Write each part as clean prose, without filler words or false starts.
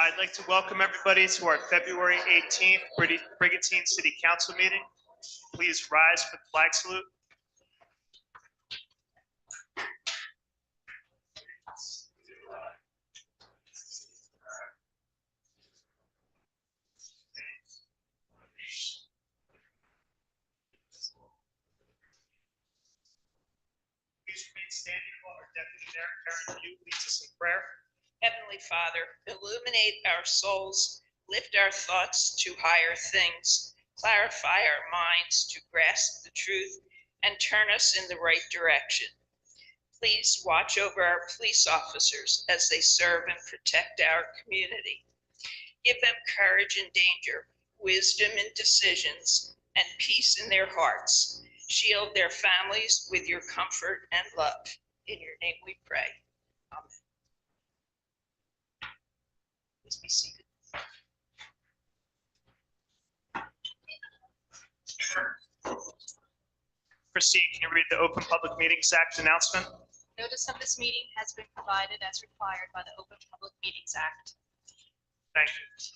I'd like to welcome everybody to our February 18th Brigantine City Council meeting. Please rise for the flag salute. Please remain standing while our Deputy Mayor Karen Yu leads us in prayer. Heavenly Father, illuminate our souls, lift our thoughts to higher things, clarify our minds to grasp the truth, and turn us in the right direction. Please watch over our police officers as they serve and protect our community. Give them courage in danger, wisdom in decisions, and peace in their hearts. Shield their families with your comfort and love. In your name we pray. Amen. Please be seated. Christine, can you read the Open Public Meetings Act announcement? Notice of this meeting has been provided as required by the Open Public Meetings Act. Thank you.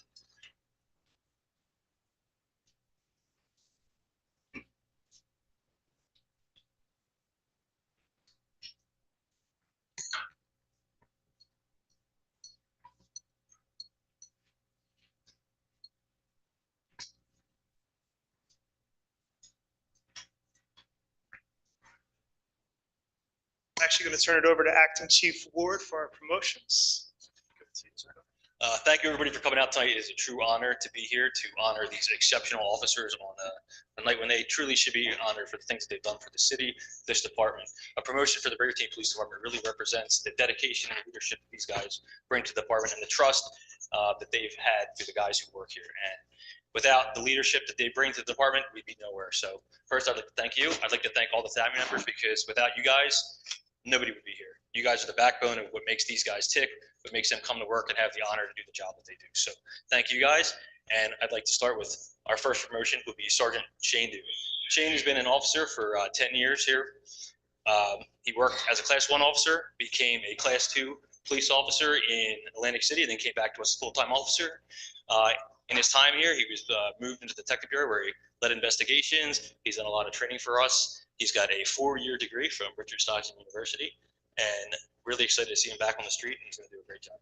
I'm actually going to turn it over to Acting Chief Ward for our promotions. Thank you, everybody, for coming out tonight. It is a true honor to be here to honor these exceptional officers on a night when they truly should be honored for the things that they've done for the city, this department. A promotion for the Brigantine Police Department really represents the dedication and leadership that these guys bring to the department and the trust that they've had through the guys who work here. And without the leadership that they bring to the department, we'd be nowhere. So first, I'd like to thank you. I'd like to thank all the family members, because without you guys, nobody would be here. You guys are the backbone of what makes these guys tick, what makes them come to work and have the honor to do the job that they do. So thank you guys. And I'd like to start with our first promotion would be Sergeant Shane Dugan. Shane has been an officer for 10 years here. He worked as a Class 1 officer, became a Class 2 police officer in Atlantic City, then came back to us as a full-time officer. In his time here, he was moved into the Detective Bureau, where he led investigations. He's done a lot of training for us. He's got a 4-year degree from Richard Stockton University, and really excited to see him back on the street. And he's going to do a great job.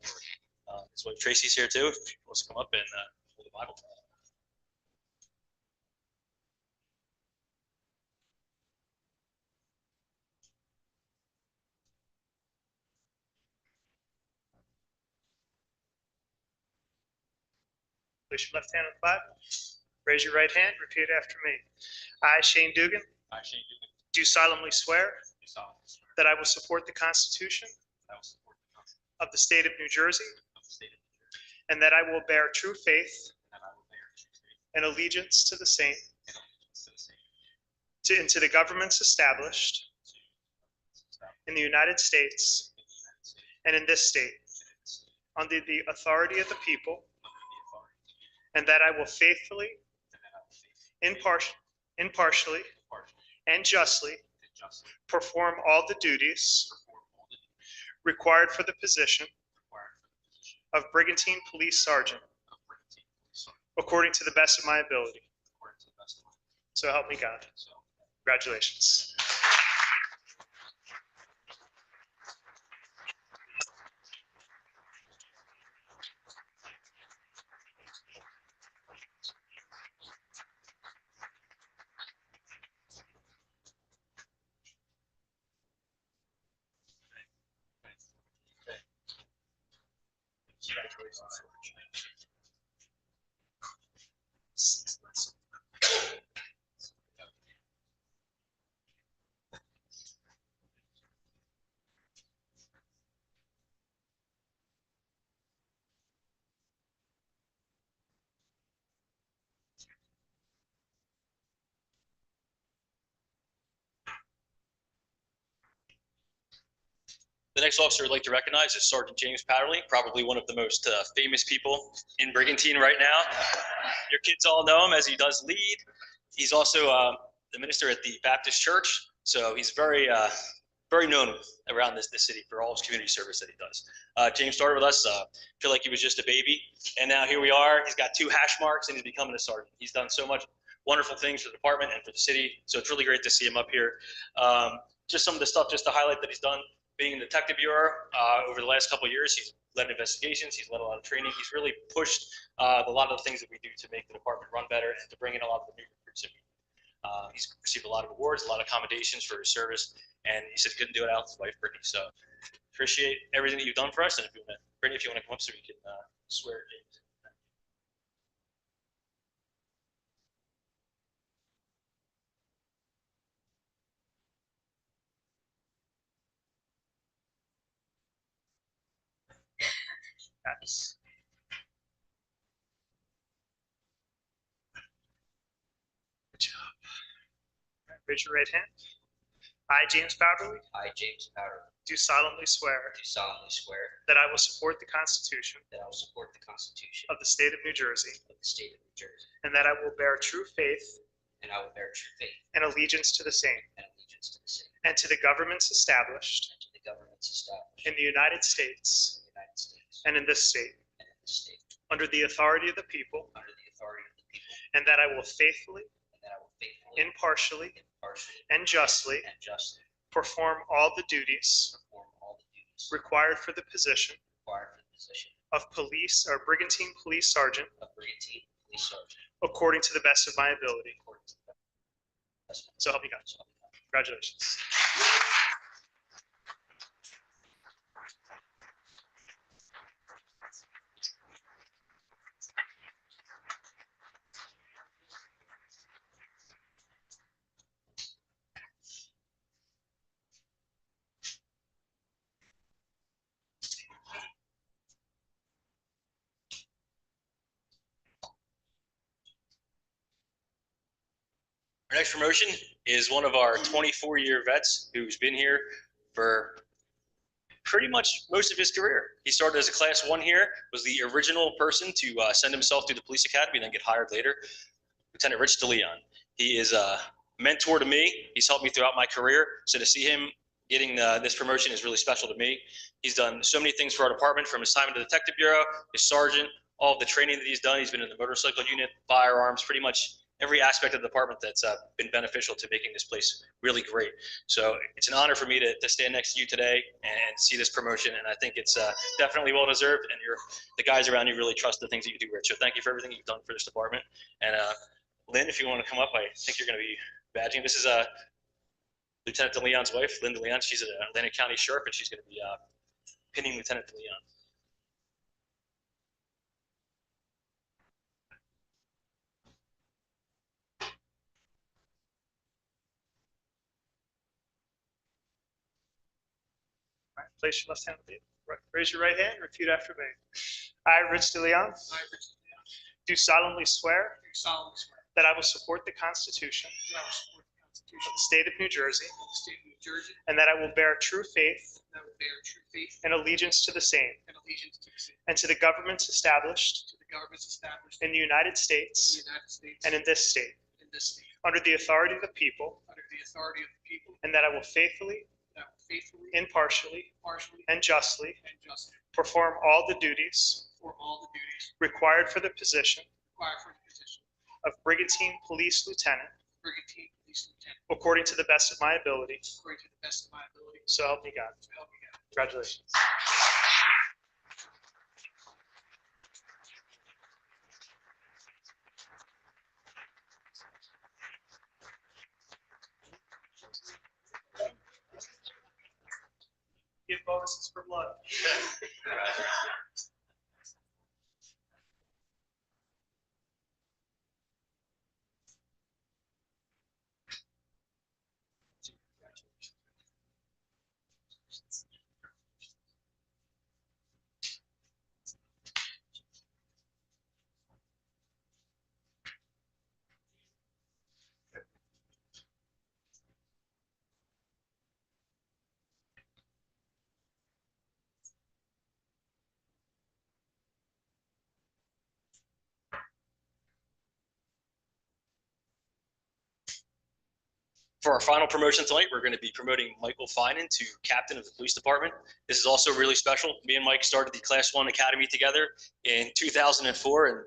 His wife Tracy's here too, if he wants to come up and hold the Bible. Place your left hand on the Bible. Raise your right hand. Repeat after me. I, Shane Dugan, I, Shane Dugan, do solemnly swear do solemnly swear that I will support the Constitution that I will support the Constitution of the State of New Jersey, of the State of New Jersey, and that I will bear true faith and I will bear true faith and allegiance to the same, and allegiance to the same, and to the governments established in the United States in the United States and in this state, and in this state, under the authority of the people, under the authority of the people, and that I will faithfully, and that I will faithfully, impartially, impartially, and justly and justly perform all the duties perform all the duties required for the position required for the position of Brigantine Police Sergeant, of Brigantine Police Sergeant, according to the best of my ability. according to the best of my ability. So help me God. So, Congratulations. congratulations. The next officer I'd like to recognize is Sergeant James Patterly, probably one of the most famous people in Brigantine right now. Your kids all know him as he does lead. He's also the minister at the Baptist Church, so he's very very known around this city for all his community service that he does. James started with us, feel like he was just a baby, and now here we are. He's got 2 hash marks, and he's becoming a sergeant. He's done so much wonderful things for the department and for the city, so it's really great to see him up here. Just some of the stuff just to highlight that he's done. Being in the Detective Bureau over the last couple of years, he's led investigations, he's led a lot of training, he's really pushed a lot of the things that we do to make the department run better and to bring in a lot of the new recruits that we need. He's received a lot of awards, a lot of commendations for his service, and he said he couldn't do it without his wife, Brittany. So appreciate everything that you've done for us, and Brittany, if you want to come up so we can swear James. Nice. Good job. All right, raise your right hand. I, James Powderly, I, James Powder, do solemnly swear do solemnly swear that I will support the Constitution that I will support the Constitution of the State of New Jersey, of the State of New Jersey, and that I will bear true faith and I will bear true faith and allegiance to the same, and allegiance to the same, and to the governments established and to the governments established in the United States in the United States and in this state, and in this state, under the authority of the people, under the authority of the people, and that I will faithfully, and that I will faithfully, impartially, impartially, and justly and justly perform all the duties perform all the duties required for the position required for the position of police or Brigantine Police Sergeant of Brigantine Police Sergeant according to the best of my ability. according to the best of my So help you God. ability. So help me God. Congratulations. Our next promotion is one of our 24-year vets who's been here for pretty much most of his career. He started as a Class 1 here, was the original person to send himself through the police academy and then get hired later. Lieutenant Rich DeLeon. He is a mentor to me. He's helped me throughout my career. So to see him getting this promotion is really special to me. He's done so many things for our department, from his time in the Detective Bureau, his sergeant, all of the training that he's done. He's been in the motorcycle unit, firearms, pretty much every aspect of the department that's been beneficial to making this place really great. So it's an honor for me to stand next to you today and see this promotion. And I think it's definitely well-deserved. And the guys around you really trust the things that you do, Rich. So thank you for everything you've done for this department. And Lynn, if you want to come up, I think you're going to be badging. This is Lieutenant DeLeon's wife, Lynn DeLeon. She's an Atlantic County Sheriff, and she's going to be pinning Lieutenant DeLeon. All right, place your left hand on the raise your right hand and repeat after me. I, Rich DeLeon, I, Rich DeLeon, do solemnly swear do solemnly swear that I will support the Constitution that I will support the of Constitution the State of New Jersey, of the State of New Jersey, and that I will bear true faith and I will bear true faith and allegiance to the same, and allegiance to the same, and to the governments established to the governments established in the United in the States United States and in this state, in this state, under the authority of the people, under the authority of the people, and that I will faithfully, and I will faithfully, impartially, impartially, and justly and justly perform all the duties perform all the duties required for the position required for the position of Brigantine Police Lieutenant of Brigantine Police Lieutenant according to the best of my ability. according to the best of my ability. So help me God. So help me God. Congratulations. Give bonuses for blood. For our final promotion tonight, we're going to be promoting Michael Finan to captain of the police department. This is also really special. Me and Mike started the Class 1 Academy together in 2004 and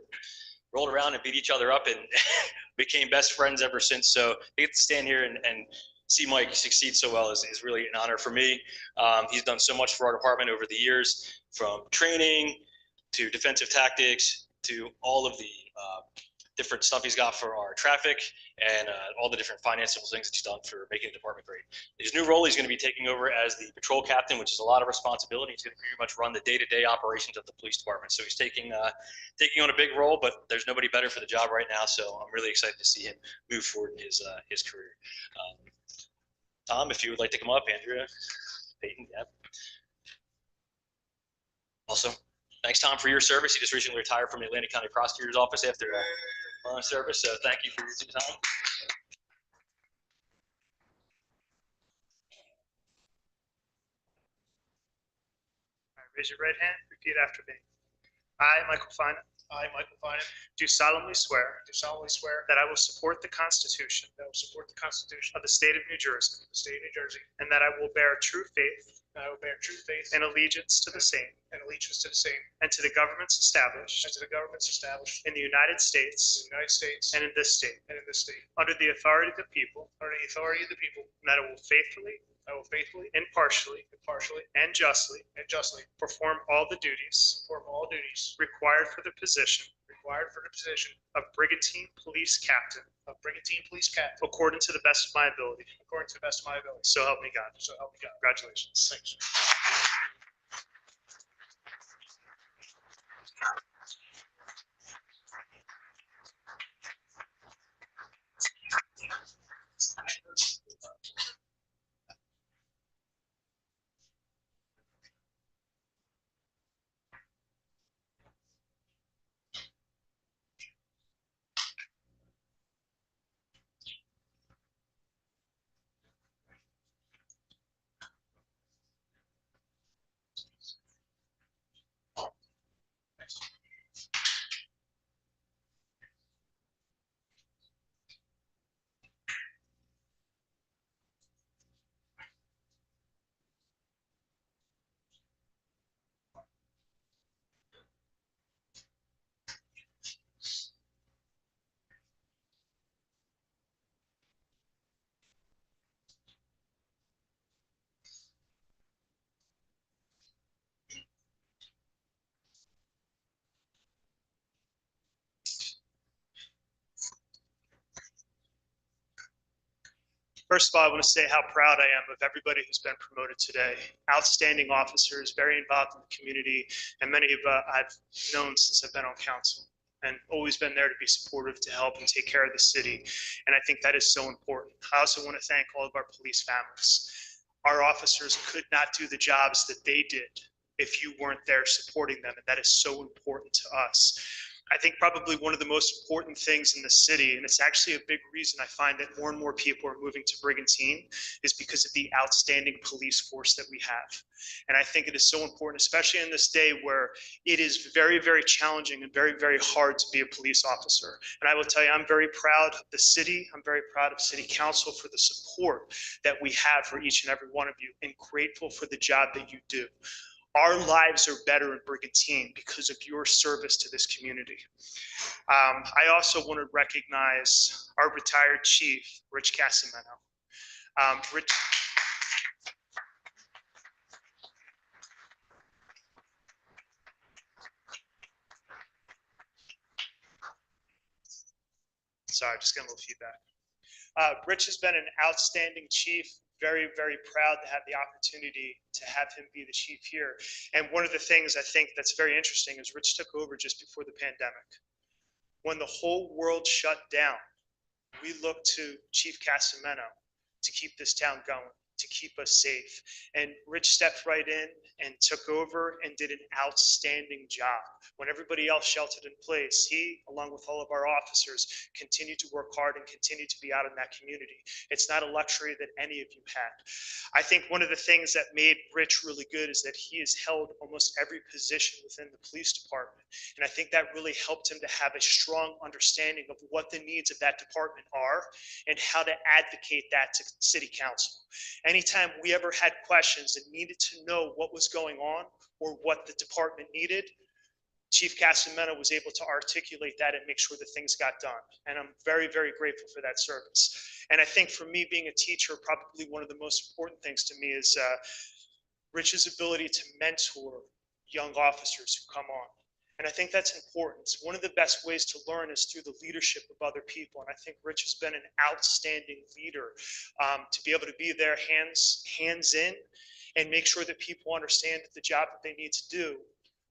rolled around and beat each other up and became best friends ever since. So to get to stand here and see Mike succeed so well is really an honor for me. He's done so much for our department over the years, from training to defensive tactics to all of the different stuff he's got for our traffic and all the different financial things that he's done for making the department great. His new role, he's going to be taking over as the patrol captain, which is a lot of responsibility. He's going to pretty much run the day-to-day operations of the police department. So he's taking on a big role, but there's nobody better for the job right now. So I'm really excited to see him move forward in his career. Tom, if you would like to come up, Andrea, Peyton, yeah. Also, thanks, Tom, for your service. You just recently retired from the Atlantic County Prosecutor's Office after service, so thank you for your time. All right, raise your right hand, repeat after me. I, Michael Finan, I, Michael Finan, do solemnly swear do solemnly swear that I will support the Constitution that I will support the Constitution of the State of New Jersey, of the State of New Jersey, and that I will bear true faith and I will bear true faith and allegiance to the same and allegiance to the same and to the governments established and to the governments established in the United in States the United States and in this state, and in this state, under the authority of the people, under the authority of the people, and that I will faithfully, impartially, and justly perform all the duties perform all duties required for the position required for the position of Brigantine Police Captain of Brigantine Police Captain according to the best of my ability. according to the best of my ability. So help me God. So help me God. Congratulations. Thanks. First of all, I want to say how proud I am of everybody who's been promoted today. Outstanding officers, very involved in the community, and many of I've known since I've been on council and always been there to be supportive, to help and take care of the city. And I think that is so important. I also want to thank all of our police families. Our officers could not do the jobs that they did if you weren't there supporting them, and that is so important to us. I think probably one of the most important things in the city, and it's actually a big reason I find that more and more people are moving to Brigantine, is because of the outstanding police force that we have. And I think it is so important, especially in this day where it is very, very challenging and very, very hard to be a police officer. And I will tell you, I'm very proud of the city. I'm very proud of City Council for the support that we have for each and every one of you, and grateful for the job that you do. Our lives are better in Brigantine because of your service to this community. I also want to recognize our retired chief, Rich Casimeno. Rich. Sorry, just getting a little feedback. Rich has been an outstanding chief. Very, very proud to have the opportunity to have him be the chief here. And one of the things I think that's very interesting is Rich took over just before the pandemic. When the whole world shut down, we looked to Chief Casimeno to keep this town going. to keep us safe. And Rich stepped right in and took over and did an outstanding job. When everybody else sheltered in place, he, along with all of our officers, continued to work hard and continued to be out in that community. It's not a luxury that any of you had. I think one of the things that made Rich really good is that he has held almost every position within the police department. And I think that really helped him to have a strong understanding of what the needs of that department are and how to advocate that to city council. Anytime we ever had questions and needed to know what was going on or what the department needed, Chief Casamento was able to articulate that and make sure that things got done. And I'm very, very grateful for that service. And I think for me, being a teacher, probably one of the most important things to me is Rich's ability to mentor young officers who come on. And I think that's important. One of the best ways to learn is through the leadership of other people. And I think Rich has been an outstanding leader to be able to be there hands in and make sure that people understand the job that they need to do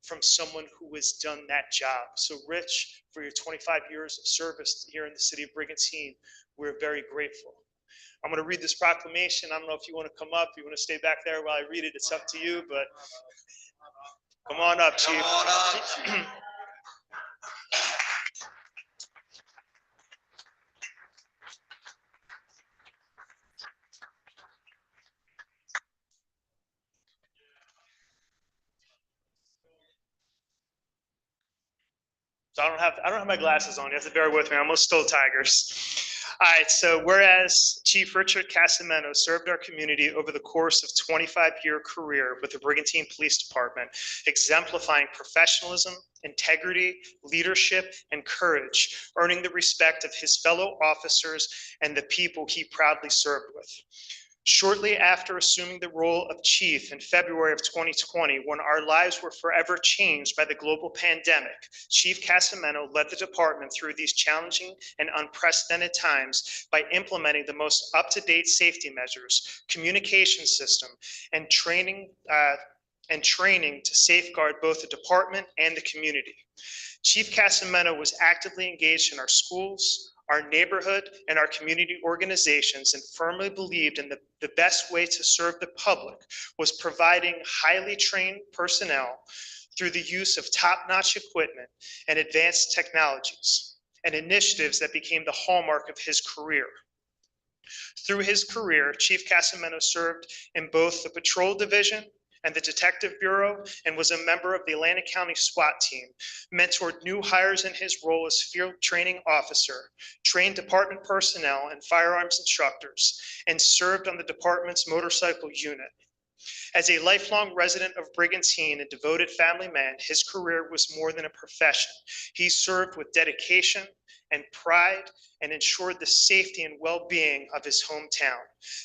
from someone who has done that job. So Rich, for your 25 years of service here in the city of Brigantine, we're very grateful. I'm going to read this proclamation. I don't know if you want to come up, you want to stay back there while I read it. It's up to you, but come on up, Chief. Come on up. So I don't have my glasses on. You have to bear with me. I'm almost still Tigers. All right. So whereas Chief Richard Casamento served our community over the course of 25-year career with the Brigantine Police Department, exemplifying professionalism, integrity, leadership, and courage, earning the respect of his fellow officers and the people he proudly served with. Shortly after assuming the role of chief in February of 2020, when our lives were forever changed by the global pandemic, Chief Casamento led the department through these challenging and unprecedented times by implementing the most up-to-date safety measures, communication system, and training to safeguard both the department and the community. Chief Casamento was actively engaged in our schools, our neighborhood, and our community organizations, and firmly believed in the best way to serve the public was providing highly trained personnel through the use of top-notch equipment and advanced technologies, and initiatives that became the hallmark of his career. Through his career, Chief Casamento served in both the Patrol Division and the Detective Bureau, and was a member of the Atlantic County SWAT team, mentored new hires in his role as field training officer, trained department personnel and firearms instructors, and served on the department's motorcycle unit. As a lifelong resident of Brigantine and devoted family man, his career was more than a profession. He served with dedication and pride and ensured the safety and well-being of his hometown.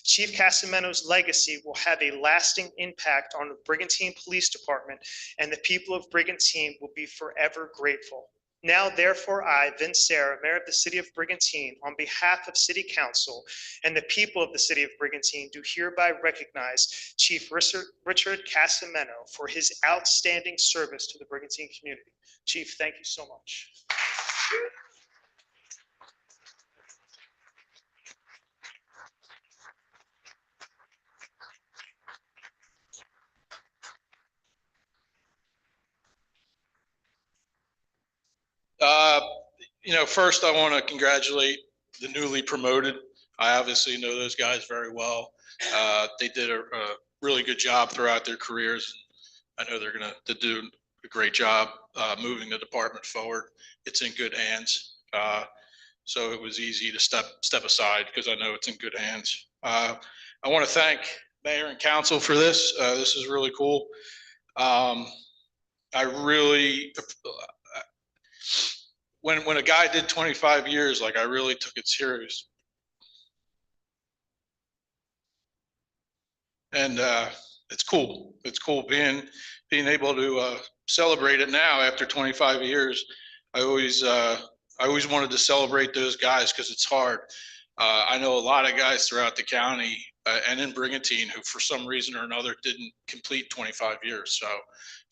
Chief Casamento's legacy will have a lasting impact on the Brigantine Police Department, and the people of Brigantine will be forever grateful. Now, therefore, I, Vince Sarah, Mayor of the City of Brigantine, on behalf of City Council and the people of the City of Brigantine, do hereby recognize Chief Richard Casamento for his outstanding service to the Brigantine community. Chief, thank you so much. First I want to congratulate the newly promoted. I obviously know those guys very well. They did a really good job throughout their careers. I know they're going to do a great job moving the department forward. It's in good hands. So it was easy to step aside because I know it's in good hands. I want to thank Mayor and Council for this. This is really cool. When a guy did 25 years, I really took it serious. And it's cool. It's cool being able to celebrate it now after 25 years. I always wanted to celebrate those guys because it's hard. I know a lot of guys throughout the county and in Brigantine who for some reason or another didn't complete 25 years. So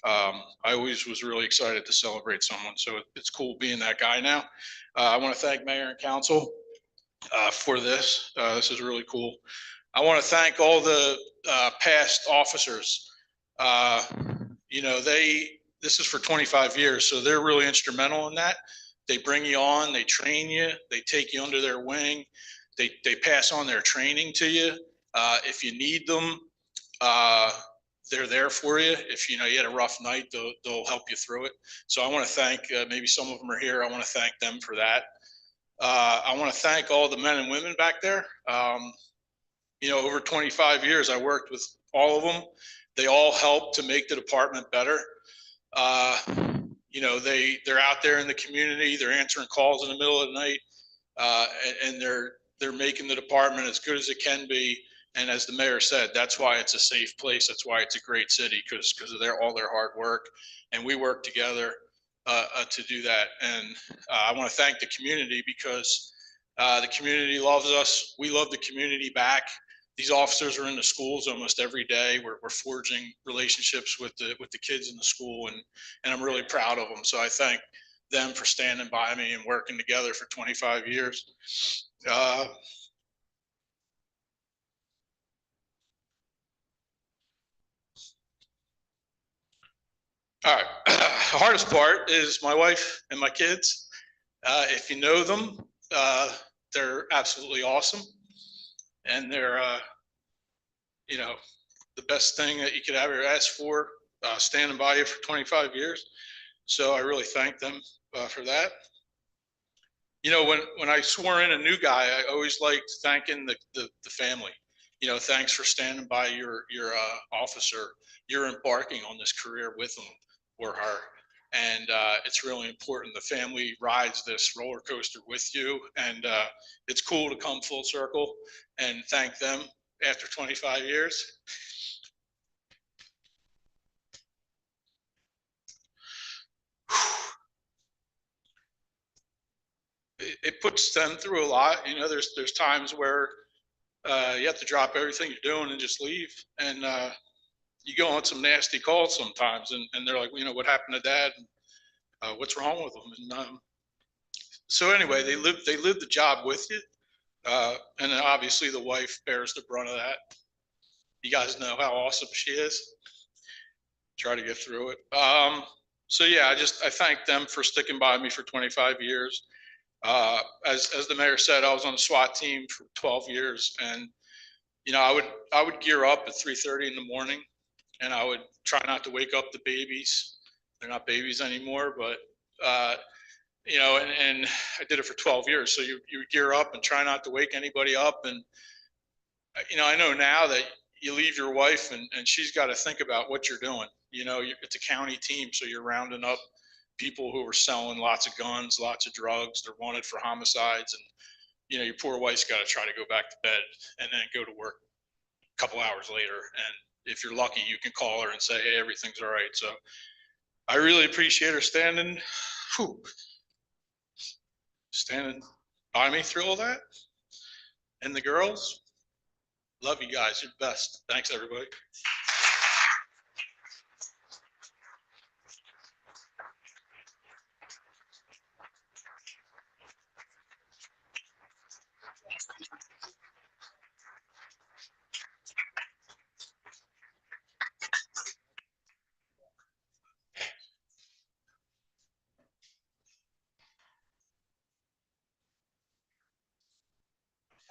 I always was really excited to celebrate someone. So it's cool being that guy now. I want to thank Mayor and Council for this. This is really cool. I want to thank all the past officers. You know, this is for 25 years, so they're really instrumental in that. They bring you on, they train you, they take you under their wing, they pass on their training to you. If you need them, they're there for you. If you know you had a rough night, they'll help you through it. So I want to thank, maybe some of them are here. I want to thank them for that. I want to thank all the men and women back there. You know, over 25 years, I worked with all of them. They all helped to make the department better. You know, they're out there in the community. They're answering calls in the middle of the night, and they're making the department as good as it can be. And as the mayor said, that's why it's a safe place. That's why it's a great city, because of all their hard work, and we work together to do that. And I want to thank the community, because the community loves us. We love the community back. These officers are in the schools almost every day. We're forging relationships with the kids in the school, and I'm really proud of them. So I thank them for standing by me and working together for 25 years. All right. The hardest part is my wife and my kids. If you know them, they're absolutely awesome, and they're you know, the best thing that you could ever ask for, standing by you for 25 years. So I really thank them for that. You know, when I swore in a new guy, I always liked thanking the family. You know, thanks for standing by your officer. You're embarking on this career with him or her. And it's really important. The family rides this roller coaster with you. And it's cool to come full circle and thank them after 25 years. It puts them through a lot. You know, there's times where you have to drop everything you're doing and just leave. And you go on some nasty calls sometimes, and they're like, you know, what happened to Dad? And, what's wrong with them? And so anyway, they live the job with you. And then obviously the wife bears the brunt of that. You guys know how awesome she is. Try to get through it. So yeah, I thank them for sticking by me for 25 years. As the mayor said, I was on the SWAT team for 12 years, and you know, I would gear up at 3:30 in the morning, and I would try not to wake up the babies. They're not babies anymore, but you know, and I did it for 12 years. So you gear up and try not to wake anybody up. And you know, I know now that you leave your wife and she's got to think about what you're doing. You know, it's a county team, so you're rounding up people who are selling lots of guns, lots of drugs. They're wanted for homicides, and you know, your poor wife's got to try to go back to bed and then go to work a couple hours later. And if you're lucky, you can call her and say, hey, everything's all right. So I really appreciate her standing by me through all that. And the girls, love you guys. You're the best. Thanks, everybody.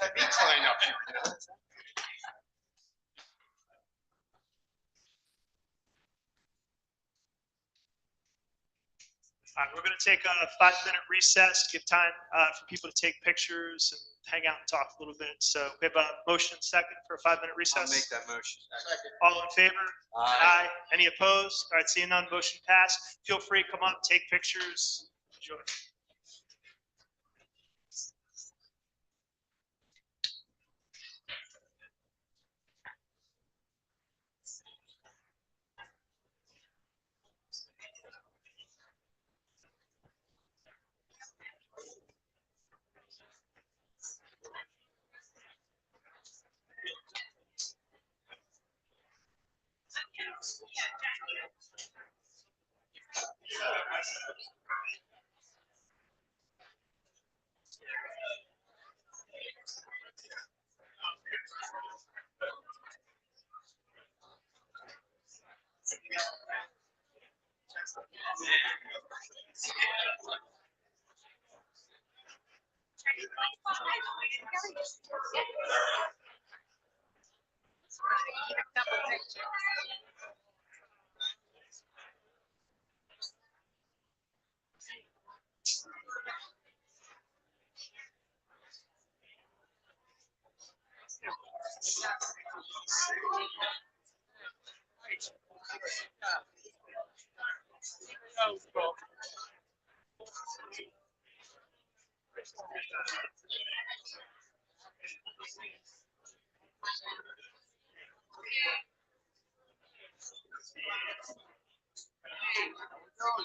Let me climb up here, you know? All right, we're going to take a 5-minute recess, give time for people to take pictures and hang out and talk a little bit. So we have a motion second for a 5-minute recess. I'll make that motion. All in favor? Aye. Any opposed? All right, seeing none, motion passed. Feel free, come up, take pictures. Enjoy. Good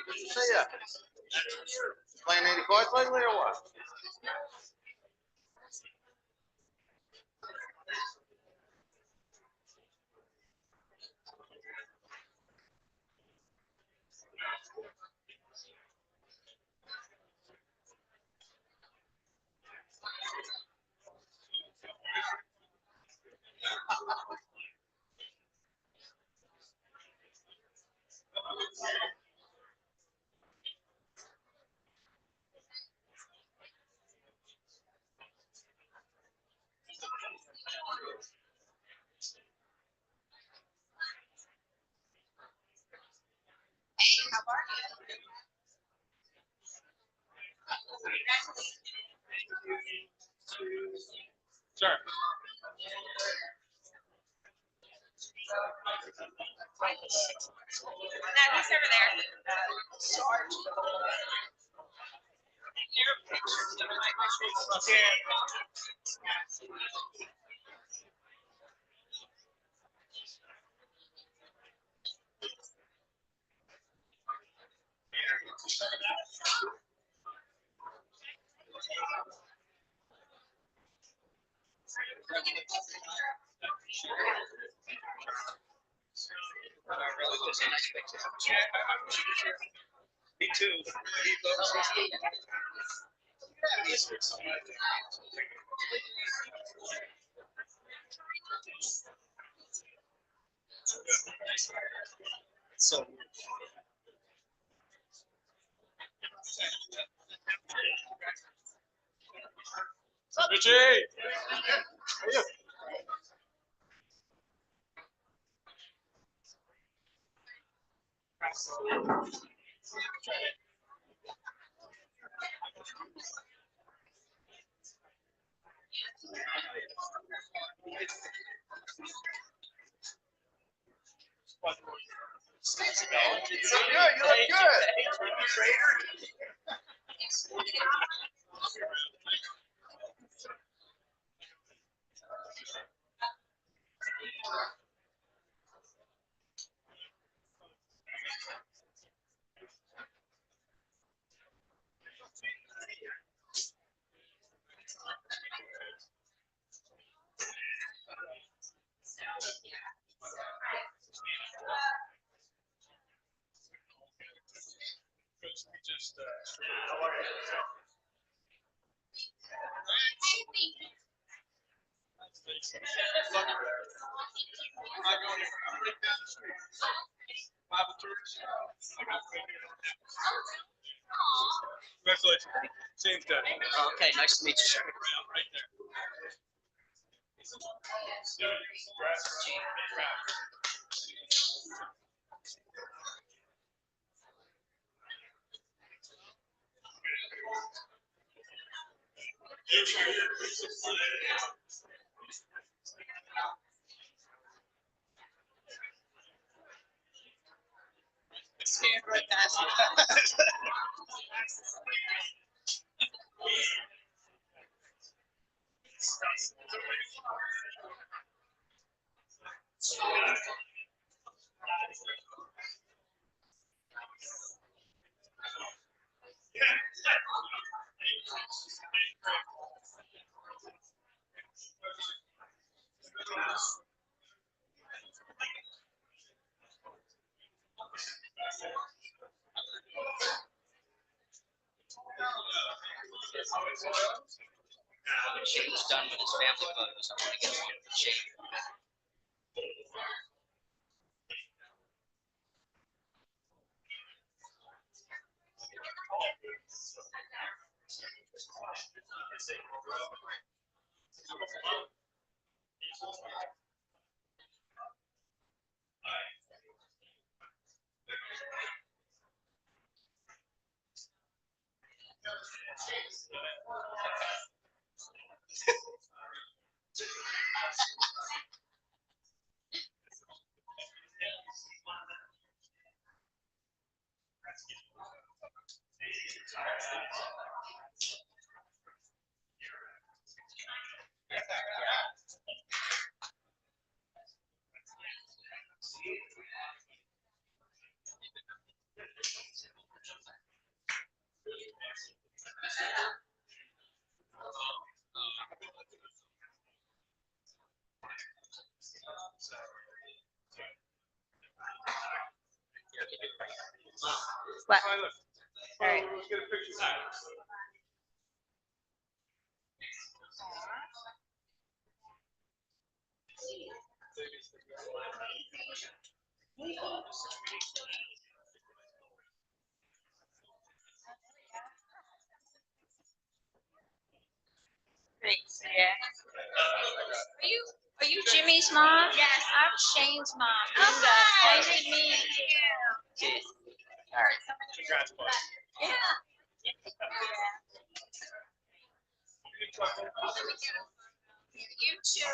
to see ya. Playing any cards lately or what? Sir. Now, who's over there? Me too. So. Richie. How are you? So good. You look good. How are you? Congratulations. Same day. Okay, nice to meet you, sir. Right there. Stand right past Shane's done with his family photos. I want to get one with Shane. What? All right. Great. Yeah. Are you Jimmy's mom? Yes, I'm Shane's mom. Oh, nice to meet you. All right. Yeah. You too.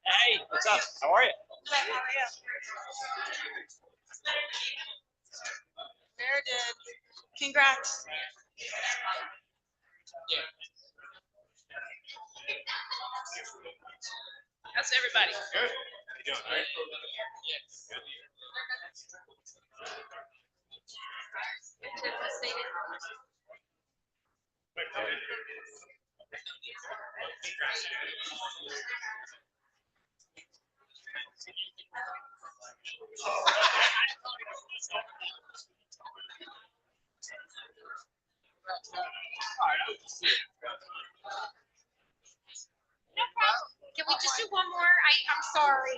Hey, what's up? How are you? Meredith, congrats. How's everybody? Good. How you doing? All right. No problem. Can we just do one more? I'm sorry.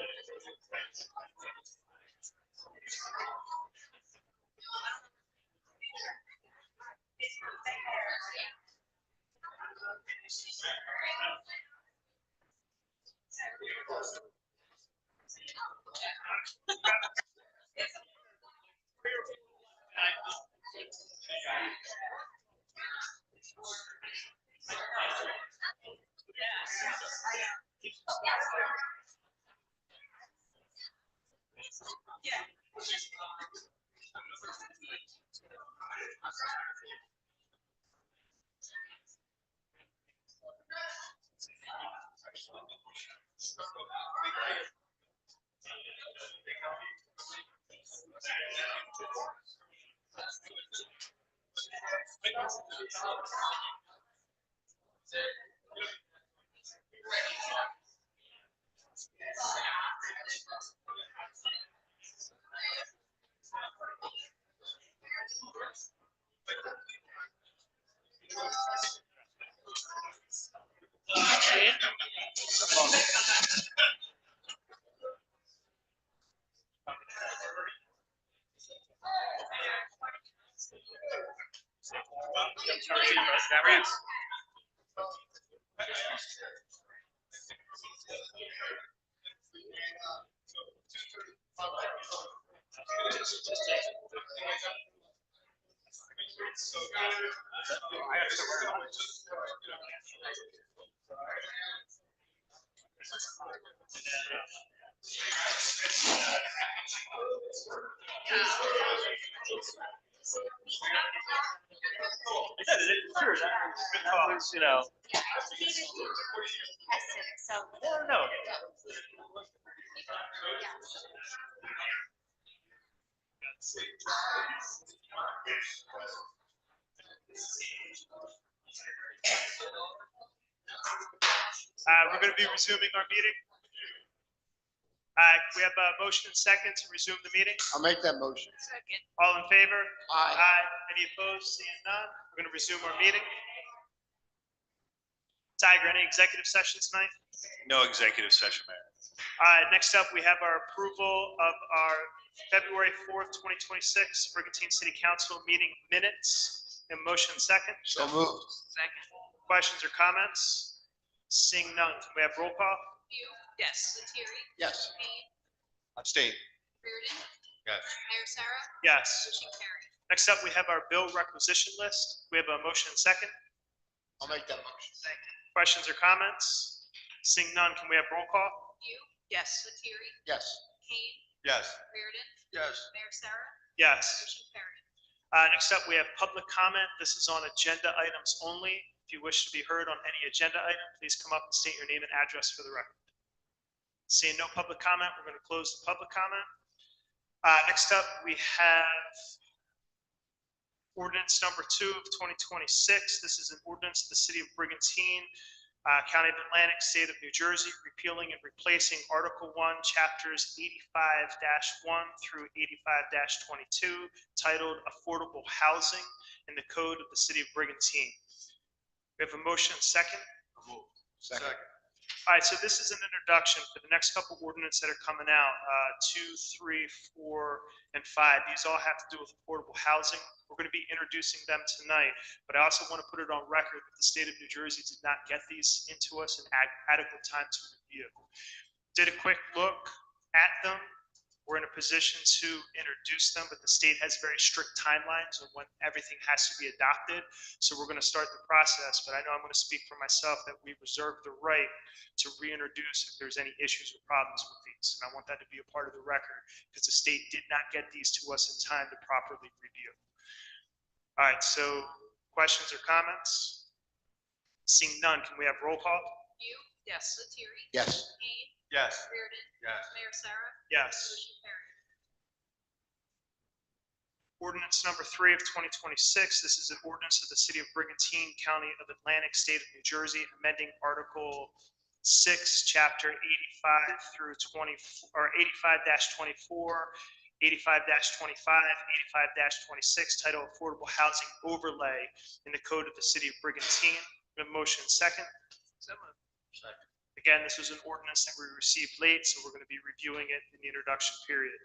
You know. So. No. We're going to be resuming our meeting. We have a motion and second to resume the meeting. I'll make that motion. Second. All in favor? Aye. Any opposed? Seeing none, we're going to resume our meeting. Tiger, any executive session tonight? No executive session, Mayor. Next up, we have our approval of our February 4th, 2026 Brigantine City Council meeting minutes. A motion second. So moved. Second. Questions or comments? Seeing none, can we have roll call? Yes. Lettieri? Yes. Kane? Abstain. Reardon? Yes. Mayor Sarah? Yes. Motion carried. Next up, we have our bill requisition list. We have a motion second. I'll make that motion. Questions or comments? Seeing none, can we have roll call? Yes. Lettieri? Yes. Kane? Yes. Reardon? Yes. Mayor Sarah? Yes. Motion carried. Next up, we have public comment. This is on agenda items only. If you wish to be heard on any agenda item, please come up and state your name and address for the record. Seeing no public comment, we're going to close the public comment. Next up, we have ordinance number 2 of 2026. This is an ordinance of the city of Brigantine, County of Atlantic, State of New Jersey, repealing and replacing Article 1, Chapters 85-1 through 85-22, titled Affordable Housing in the Code of the City of Brigantine. We have a motion second. Second. All right, so this is an introduction for the next couple ordinance that are coming out, 2, 3, 4, and 5. These all have to do with affordable housing. We're going to be introducing them tonight, but I also want to put it on record that the state of New Jersey did not get these into us in adequate time to review. Did a quick look at them. We're in a position to introduce them, but the state has very strict timelines on when everything has to be adopted. So we're going to start the process, but I know I'm going to speak for myself that we reserve the right to reintroduce if there's any issues or problems with these. And I want that to be a part of the record because the state did not get these to us in time to properly review. All right, so questions or comments? Seeing none, can we have roll call? Yes. Lettieri? Yes. Kane? Yes. Reardon? Yes. Mayor Sarah? Yes. Motion carried. Ordinance number 3 of 2026. This is an ordinance of the city of Brigantine, County of Atlantic, State of New Jersey, amending Article 6, Chapter 85 through 20, or 85-24, 85-25, 85-26, title Affordable Housing Overlay in the Code of the City of Brigantine. We have a motion second. So moved. Again, this was an ordinance that we received late, so we're going to be reviewing it in the introduction period.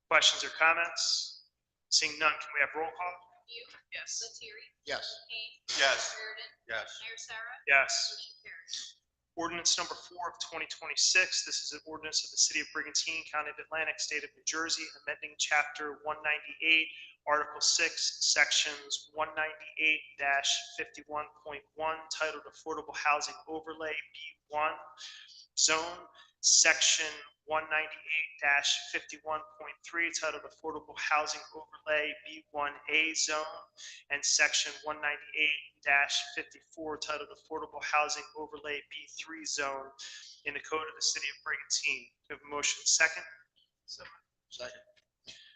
Questions or comments? Seeing none, can we have roll call? Yes. Lettieri? Yes. Kane? Yes. Reardon? Yes. Mayor Sarah? Yes. Motion carried. Ordinance number 4 of 2026. This is an ordinance of the city of Brigantine, County of Atlantic, State of New Jersey, amending Chapter 198, Article 6, Sections 198-51.1, titled Affordable Housing Overlay B1 Zone, Section 198-51.3, titled Affordable Housing Overlay B1A Zone, and Section 198-54, titled Affordable Housing Overlay B3 Zone in the Code of the City of Brigantine. Do we have a motion second? Second.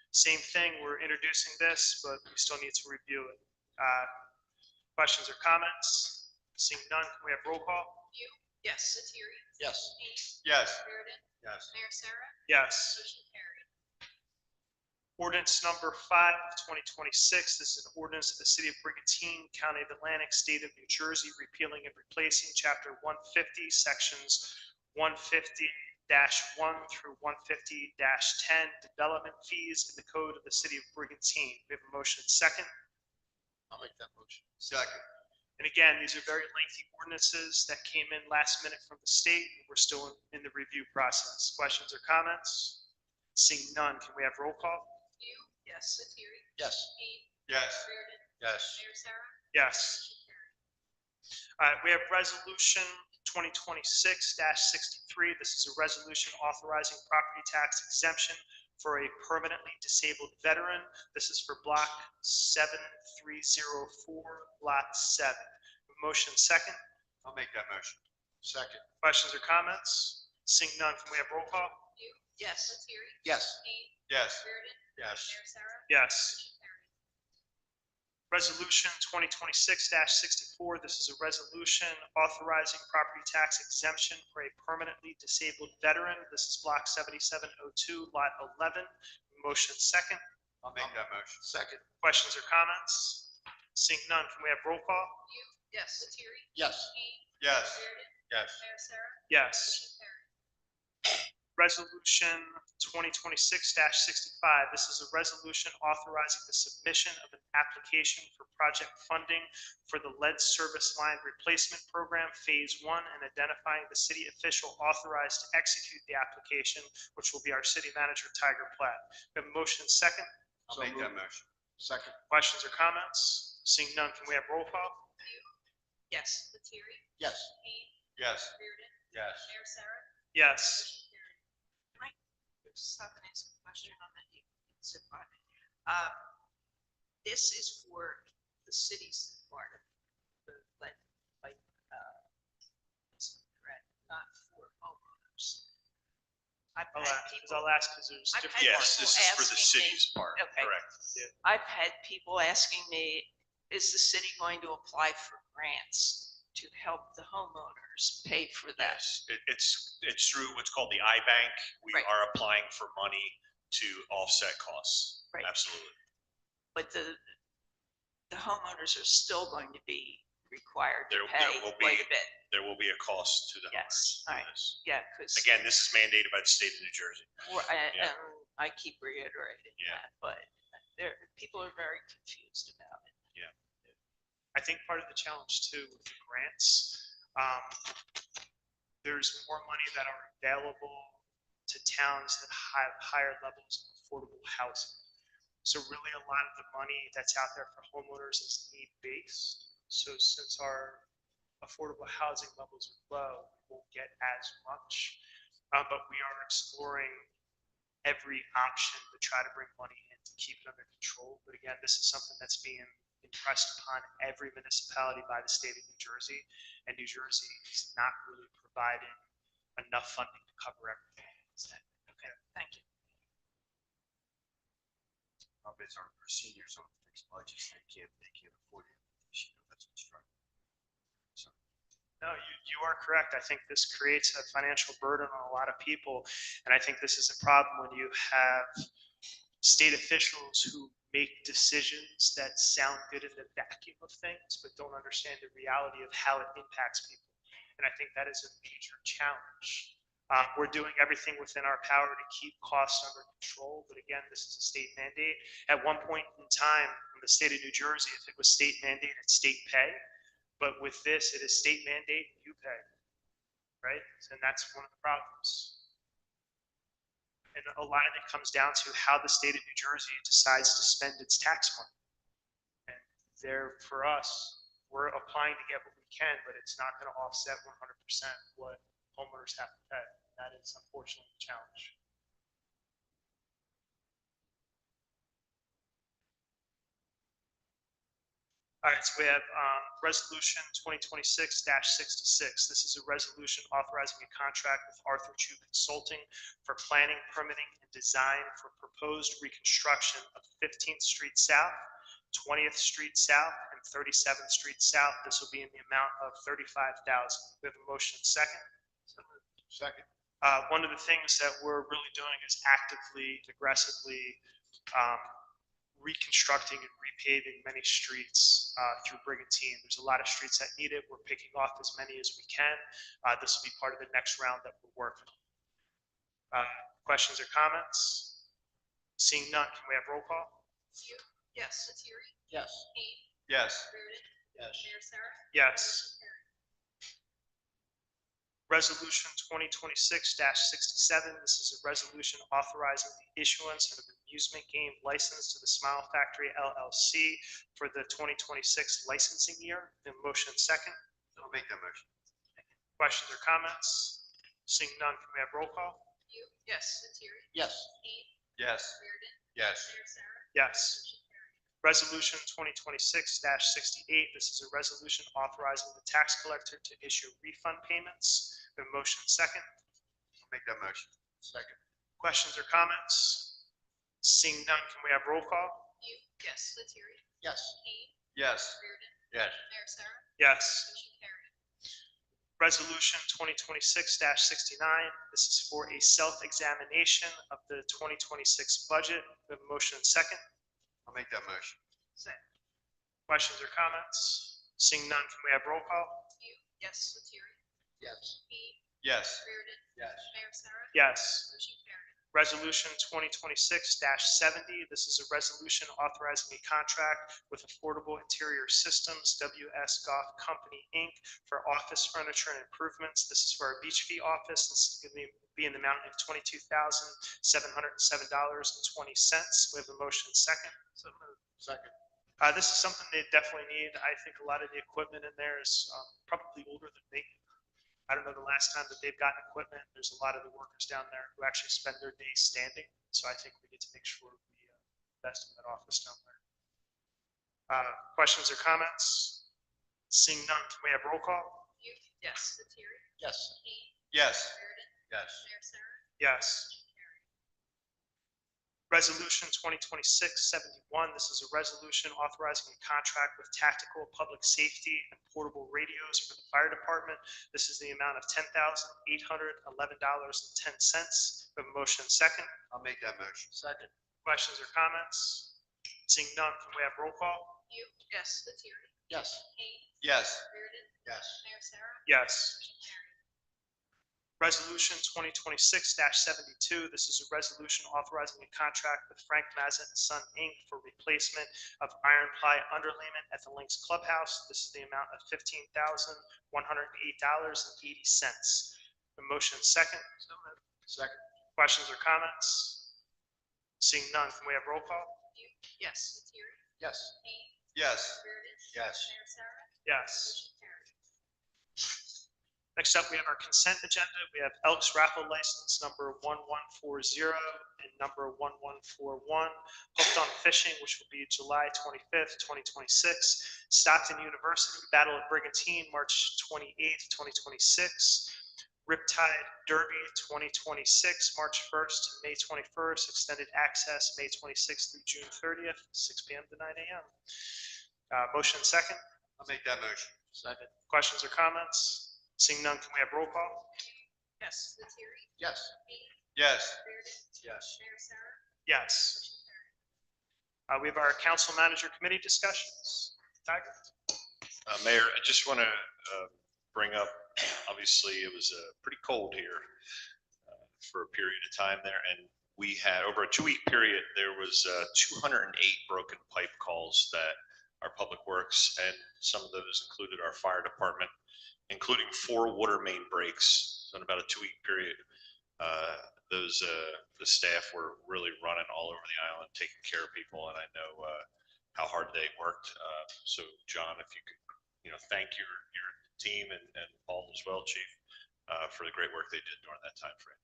Same thing, we're introducing this, but we still need to review it. Questions or comments? Seeing none, can we have roll call? Yes. Lettieri? Yes. Kane? Yes. Reardon? Yes. Mayor Sarah? Yes. Motion carried. Ordinance number 5 of 2026. This is an ordinance of the city of Brigantine, County of Atlantic, State of New Jersey, repealing and replacing Chapter 150, Sections 150-1 through 150-10, development fees in the Code of the City of Brigantine. We have a motion second. I'll I'll make that motion. Second. And again, these are very lengthy ordinances that came in last minute from the state. We're still in the review process. Questions or comments? Seeing none, can we have roll call? Yes. Lettieri? Yes. Kane? Yes. Reardon? Yes. Mayor Sarah? Yes. Motion carried. All right, we have resolution 2026-63. This is a resolution authorizing property tax exemption for a permanently disabled veteran. This is for block 7304, lot 7. Motion second. I'll make that motion. Second. Questions or comments? Seeing none, can we have roll call? Yes. Lettieri? Yes. Kane? Yes. Reardon? Yes. Mayor Sarah? Yes. Motion carried. Resolution 2026-64, this is a resolution authorizing property tax exemption for a permanently disabled veteran. This is block 7702, lot 11. Motion second. I'll make that motion. Second. Questions or comments? Seeing none, can we have roll call? Yes. Lettieri? Yes. Kane? Yes. Reardon? Yes. Mayor Sarah? Yes. Motion carried. Resolution 2026-65, this is a resolution authorizing the submission of an application for project funding for the lead service line replacement program, phase 1, and identifying the city official authorized to execute the application, which will be our city manager, Tiger Platt. We have a motion second. I'll make that motion. Second. Questions or comments? Seeing none, can we have roll call? Yes. Lettieri? Yes. Kane? Yes. Reardon? Yes. Mayor Sarah? Yes. Motion carried. Stop and ask a question on that. You can sit by me. This is for the city's part of the lead, like, correct, not for homeowners. I've had people. I'll ask because there's I've different. had Yes, this is for the asking me- city's part, Okay. correct. I've had people asking me, is the city going to apply for grants to help the homeowners pay for that? Yes, it's through what's called the iBank. We Right. are applying for money to offset costs. Right. Absolutely. But the homeowners are still going to be required to There pay will be- quite a bit. There will be a cost to the Yes, homeowners. all right. Yes. Yeah, because. Again, this is mandated by the state of New Jersey. Yeah. And I keep reiterating Yeah. that, but people are very confused about it. I think part of the challenge too with the grants, there's more money that are available to towns that have higher levels of affordable housing. So really a lot of the money that's out there for homeowners is need-based. So since our affordable housing levels are low, we won't get as much. But we are exploring every option to try to bring money in to keep it under control. But again, this is something that's being impressed upon every municipality by the state of New Jersey, and New Jersey is not really providing enough funding to cover everything. Okay, thank you. It's our seniors on fixed budgets. They can't afford it. That's what's struggling. So. No, you are correct. I think this creates a financial burden on a lot of people, and I think this is a problem when you have state officials who make decisions that sound good in the vacuum of things, but don't understand the reality of how it impacts people. And I think that is a major challenge. We're doing everything within our power to keep costs under control, but again, this is a state mandate. At one point in time, in the state of New Jersey, if it was state mandate, it's state pay. But with this, it is state mandate, you pay, right? And that's one of the problems. And a lot of it comes down to how the state of New Jersey decides to spend its tax money. And there, for us, we're applying to get what we can, but it's not going to offset 100% what homeowners have to pay. That is unfortunately the challenge. All right, so we have resolution 2026-66. This is a resolution authorizing a contract with Arthur Chu Consulting for planning, permitting, and design for proposed reconstruction of 15th Street South, 20th Street South, and 37th Street South. This will be in the amount of $35,000. We have a motion second. Second. One of the things that we're really doing is actively, aggressively reconstructing and repaving many streets through Brigantine. There's a lot of streets that need it. We're picking off as many as we can. This will be part of the next round that we're working on. Questions or comments? Seeing none, can we have roll call? Yes. Lettieri? Yes. Kane? Yes. Reardon. Yes. Mayor Sarah. Yes. Resolution 2026-67, this is a resolution authorizing the issuance of an amusement game license to the Smile Factory LLC for the 2026 licensing year. The motion second. I'll make that motion. Questions or comments? Seeing none, can we have roll call? You. Yes. Lettieri. Yes. Kane. Yes. Reardon. Yes. Mayor Sarah. Yes. Motion carried. Resolution 2026-68, this is a resolution authorizing the tax collector to issue refund payments. The motion second. I'll make that motion. Second. Questions or comments? Seeing none, can we have roll call? You. Yes. Lettieri. Yes. Kane. Yes. Reardon. Yes. Mayor Sarah. Yes. Motion carried. Resolution 2026-69, this is for a self-examination of the 2026 budget. The motion second. I'll make that motion. Questions or comments? Seeing none, can we have roll call? You. Yes. Lettieri. Yes. Kane. Yes. Reardon. Yes. Mayor Sarah. Yes. Motion carried. Resolution 2026-70, this is a resolution authorizing a contract with Affordable Interior Systems, WS Goff Company, Inc. for office furniture and improvements. This is for our Beach View office. This is going to be in the amount of $22,707.20. We have a motion second. So moved. Second. This is something they definitely need. I think a lot of the equipment in there is probably older than me. I don't know the last time that they've gotten equipment. There's a lot of the workers down there who actually spend their days standing. So I think we need to make sure we invest in that office down there. Questions or comments? Seeing none, can we have roll call? You. Yes. Lettieri. Yes. Kane. Yes. Reardon. Yes. Mayor Sarah. Yes. Motion carried. Resolution 2026-71, this is a resolution authorizing a contract with Tactical Public Safety and portable radios for the fire department. This is the amount of $10,811.10. We have a motion second. I'll make that motion. Second. Questions or comments? Seeing none, can we have roll call? You. Yes. Lettieri. Yes. Kane. Yes. Reardon. Yes. Mayor Sarah. Yes. Motion carried. Resolution 2026-72, this is a resolution authorizing a contract with Frank Mazza and Son, Inc. for replacement of iron ply underlayment at the Lynx Clubhouse. This is the amount of $15,108.80. The motion second. Second. Questions or comments? Seeing none, can we have roll call? You. Yes. Lettieri. Yes. Kane. Yes. Reardon. Yes. Mayor Sarah. Yes. Motion carried. Next up, we have our consent agenda. We have Elks raffle license number 1140 and number 1141. Hooked on Fishing, which will be July 25th, 2026. Stockton University Battle at Brigantine, March 28th, 2026. Riptide Derby 2026, March 1st to May 21st. Extended access, May 26th through June 30th, 6 p.m. to 9 a.m. Motion second. I'll make that motion. Second. Questions or comments? Seeing none, can we have roll call? Yes. Lettieri. Yes. Kane. Yes. Reardon. Yes. Mayor Sarah. Yes. Motion carried. We have our council manager committee discussions. Tiger? Mayor, I just want to bring up, obviously, it was pretty cold here for a period of time there, and we had, over a 2-week period, there was 208 broken pipe calls that our Public Works, and some of those included our fire department, including 4 water main breaks. So in about a 2-week period, the staff were really running all over the island, taking care of people, and I know how hard they worked. So John, if you could, thank your team and Paul as well, Chief, for the great work they did during that time frame.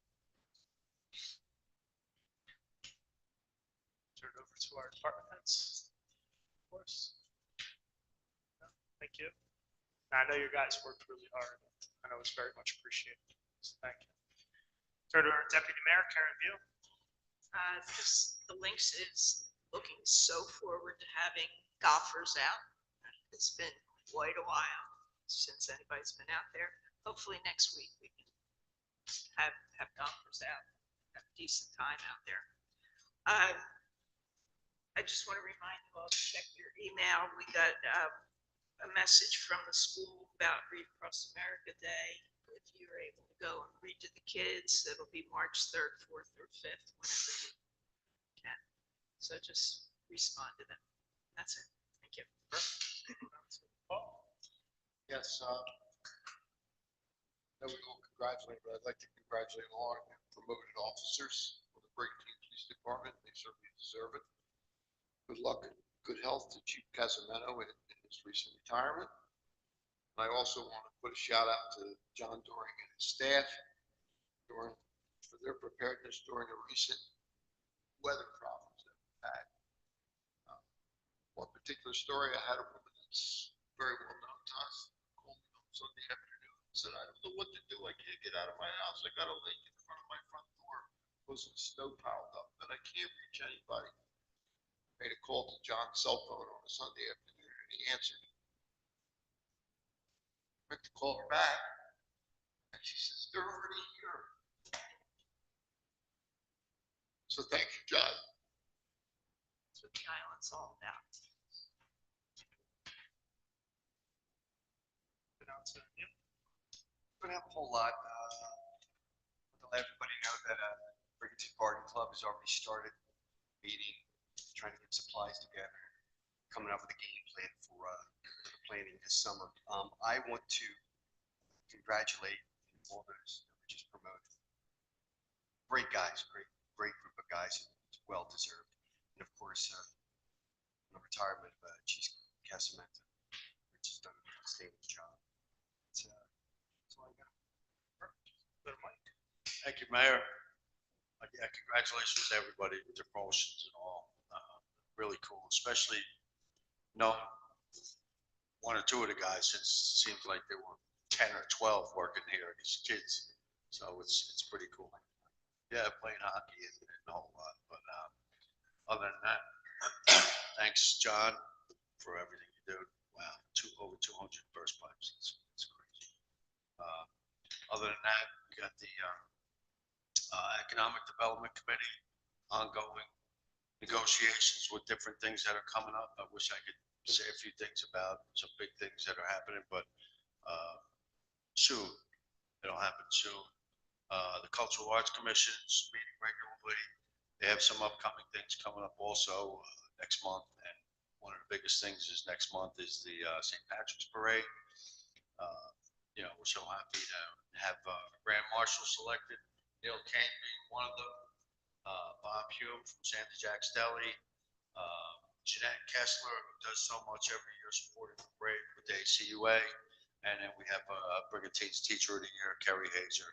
Turn it over to our department heads. Of course. Thank you. I know you guys worked really hard. I know it's very much appreciated. So thank you. Turn to our Deputy Mayor, Karen Beal. The Lynx is looking so forward to having golfers out. It's been quite a while since anybody's been out there. Hopefully next week we can have golfers out, have a decent time out there. I just want to remind you all to check your email. We got a message from the school about Read Across America Day. If you're able to go and read to the kids, it'll be March 3rd, 4th, or 5th, whenever you can. So just respond to them. That's it. Thank you. Yes, no, we don't congratulate, but I'd like to congratulate all our new promoted officers for the Brigantine Police Department. They certainly deserve it. Good luck and good health to Chief Casamento in his recent retirement. I also want to put a shout out to John Doring and his staff for their preparedness during the recent weather problems that we've had. One particular story, I had a woman that's very well known to us call me on Sunday afternoon and said, I don't know what to do. I can't get out of my house. I got a lake in front of my front door because of the snow piled up, and I can't reach anybody. Made a call to John's cell phone on a Sunday afternoon, and he answered. I went to call her back, and she says, they're already here. So thank you, John. That's what the island's all about. Don't have a whole lot. To let everybody know that Brigantine Garden Club has already started meeting, trying to get supplies together, coming up with a game plan for planning this summer. I want to congratulate all those that were just promoted. Great guys, great group of guys, well deserved. And of course, the retirement of Chief Casamento, which has done an outstanding job. That's all I got. Thank you, Mayor. Yeah, congratulations to everybody with their promotions and all. Really cool, especially, one or two of the guys, it seems like they were 10 or 12 working here, these kids. So it's pretty cool. Yeah, playing hockey and a whole lot. But other than that, thanks, John, for everything you do. Wow, over 200 burst pipes. It's crazy. Other than that, we got the Economic Development Committee, ongoing negotiations with different things that are coming up. I wish I could say a few things about some big things that are happening, but soon. It'll happen soon. The Cultural Arts Commission's meeting regularly. They have some upcoming things coming up also next month, and one of the biggest things is next month is the St. Patrick's Parade. We're so happy to have Grand Marshal selected. Neil Kane being one of them, Bob Hume from Santa Jack's Deli, Jeanette Kessler, who does so much every year supporting the parade with the ACUA, and then we have Brigantine's Teacher of the Year, Kerry Hazer,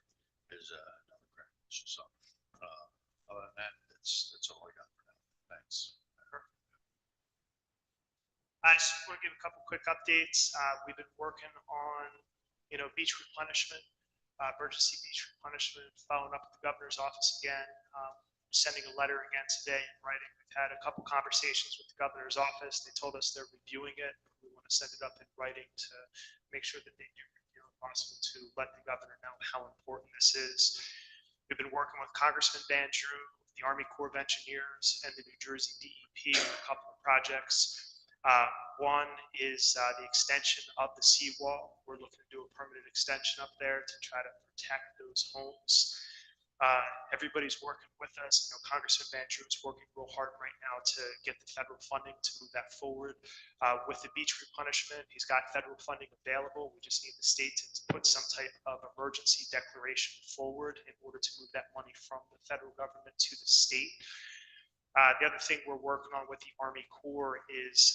is another Grand Marshal. So other than that, that's all I got for now. Thanks. I just want to give a couple quick updates. We've been working on, beach replenishment, emergency beach replenishment, following up with the governor's office again, sending a letter again today in writing. We've had a couple conversations with the governor's office. They told us they're reviewing it. We want to send it up in writing to make sure that they do review it possible to let the governor know how important this is. We've been working with Congressman Van Drew, the Army Corps of Engineers, and the New Jersey DEP on a couple of projects. One is the extension of the seawall. We're looking to do a permanent extension up there to try to protect those homes. Everybody's working with us. I know Congressman Van Drew is working real hard right now to get the federal funding to move that forward. With the beach replenishment, he's got federal funding available. We just need the state to put some type of emergency declaration forward in order to move that money from the federal government to the state. The other thing we're working on with the Army Corps is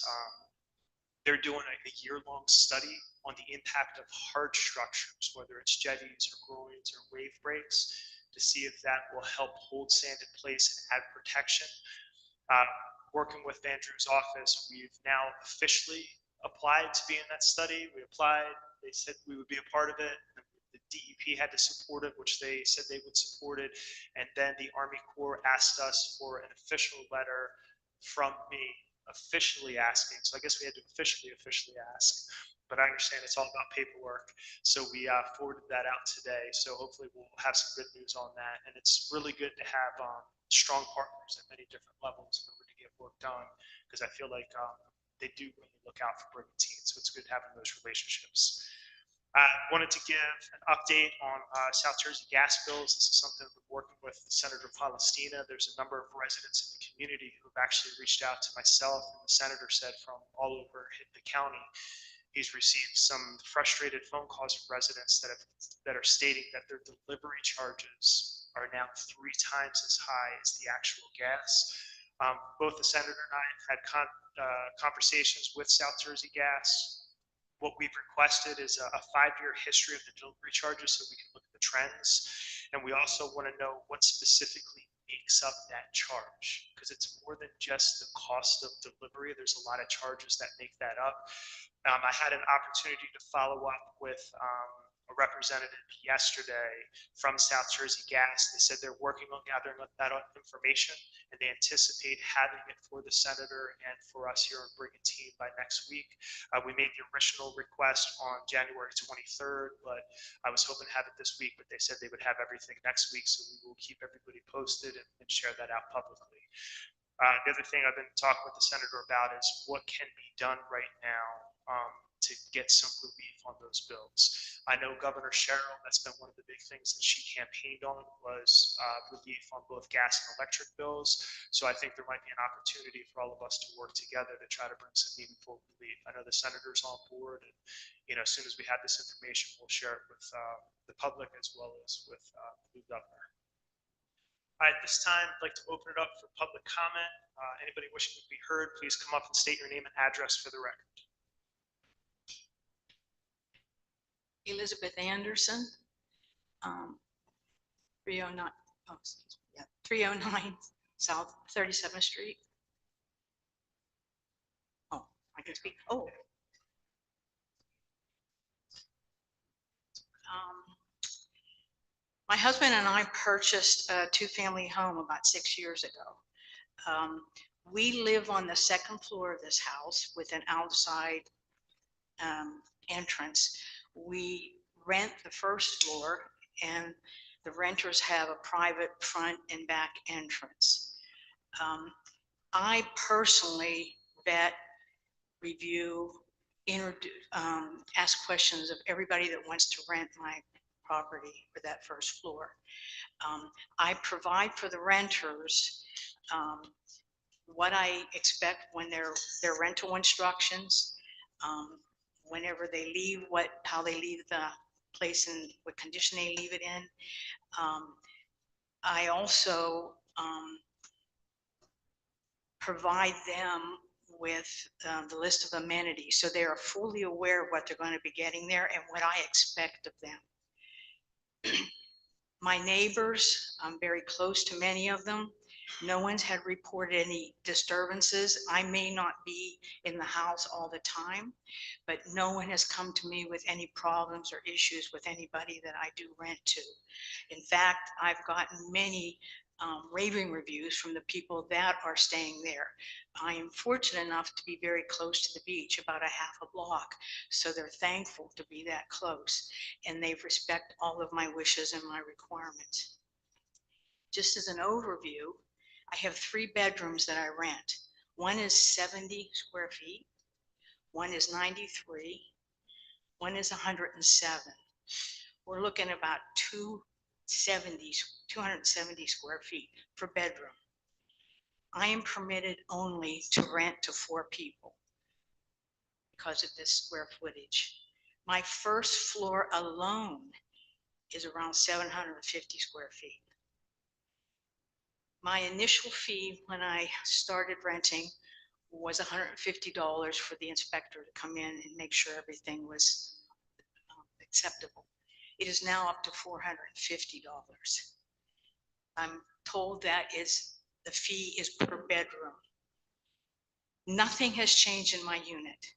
they're doing a year-long study on the impact of hard structures, whether it's jetties or groins or wave breaks, to see if that will help hold sand in place and add protection. Working with Van Drew's office, we've now officially applied to be in that study. We applied, they said we would be a part of it. The DEP had to support it, which they said they would support it. And then the Army Corps asked us for an official letter from me, officially asking. So I guess we had to officially ask, but I understand it's all about paperwork. So we forwarded that out today. So hopefully we'll have some good news on that. And it's really good to have strong partners at many different levels in order to get work done, because I feel like they do really look out for Brigantine. So it's good having those relationships. I wanted to give an update on South Jersey gas bills. This is something we're working with Senator Palestina. There's a number of residents in the community who have actually reached out to myself, and the senator said from all over the county. He's received some frustrated phone calls from residents that are stating that their delivery charges are now 3 times as high as the actual gas. Both the senator and I had conversations with South Jersey Gas. What we've requested is a 5-year history of the delivery charges so we can look at the trends. And we also want to know what specifically makes up that charge, because it's more than just the cost of delivery. There's a lot of charges that make that up. I had an opportunity to follow up with a representative yesterday from South Jersey Gas. They said they're working on gathering that information, and they anticipate having it for the senator and for us here in Brigantine by next week. We made the original request on January 23rd, but I was hoping to have it this week, but they said they would have everything next week, so we will keep everybody posted and share that out publicly. The other thing I've been talking with the senator about is what can be done right now to get some relief on those bills. I know Governor Cheryl, that's been one of the big things that she campaigned on was relief on both gas and electric bills. So I think there might be an opportunity for all of us to work together to try to bring some meaningful relief. I know the senator's on board, and as soon as we have this information, we'll share it with the public as well as with the new governor. At this time, I'd like to open it up for public comment. Anybody wishing to be heard, please come up and state your name and address for the record. Elizabeth Anderson, 309, 309 South 37th Street. Oh, I can speak. Oh. My husband and I purchased a 2-family home about 6 years ago. We live on the 2nd floor of this house with an outside entrance. We rent the 1st floor, and the renters have a private front and back entrance. I personally vet, review, ask questions of everybody that wants to rent my property for that 1st floor. I provide for the renters what I expect when their rental instructions, whenever they leave, how they leave the place and what condition they leave it in. I also provide them with the list of amenities, so they are fully aware of what they're going to be getting there and what I expect of them. My neighbors, I'm very close to many of them. No one's had reported any disturbances. I may not be in the house all the time, but no one has come to me with any problems or issues with anybody that I do rent to. In fact, I've gotten many raving reviews from the people that are staying there. I am fortunate enough to be very close to the beach, about a half a block, so they're thankful to be that close, and they respect all of my wishes and my requirements. Just as an overview, I have 3 bedrooms that I rent. One is 70 square feet, one is 93, one is 107. We're looking about 270 square feet per bedroom. I am permitted only to rent to 4 people because of this square footage. My 1st floor alone is around 750 square feet. My initial fee when I started renting was $150 for the inspector to come in and make sure everything was acceptable. It is now up to $450. I'm told that the fee is per bedroom. Nothing has changed in my unit.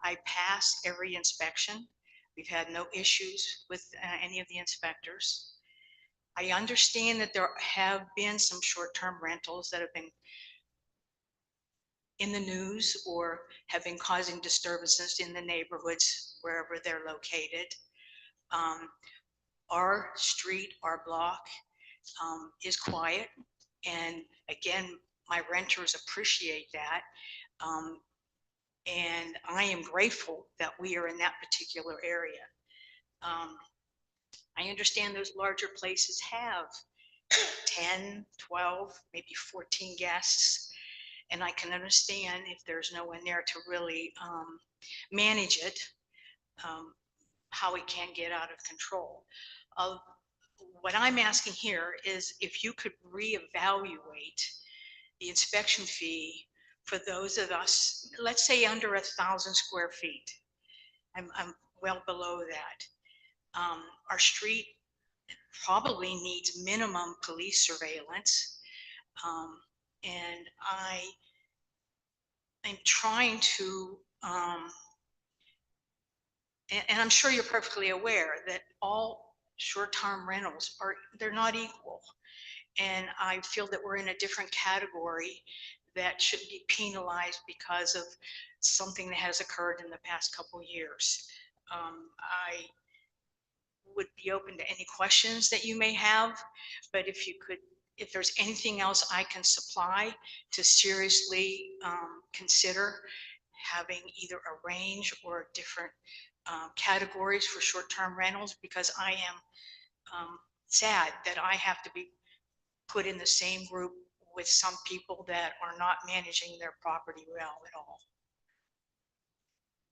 I pass every inspection. We've had no issues with any of the inspectors. I understand that there have been some short-term rentals that have been in the news or have been causing disturbances in the neighborhoods wherever they're located. Our street, our block is quiet, and again, my renters appreciate that. And I am grateful that we are in that particular area. I understand those larger places have 10, 12, maybe 14 guests. And I can understand if there's no one there to really manage it, how it can get out of control. What I'm asking here is if you could reevaluate the inspection fee for those of us, let's say under 1,000 square feet. I'm well below that. Our street probably needs minimum police surveillance. And I'm trying to, and I'm sure you're perfectly aware that all short-term rentals they're not equal. And I feel that we're in a different category that should be penalized because of something that has occurred in the past couple of years. I would be open to any questions that you may have, but if there's anything else I can supply to seriously consider having either a range or different categories for short-term rentals, because I am sad that I have to be put in the same group with some people that are not managing their property well at all.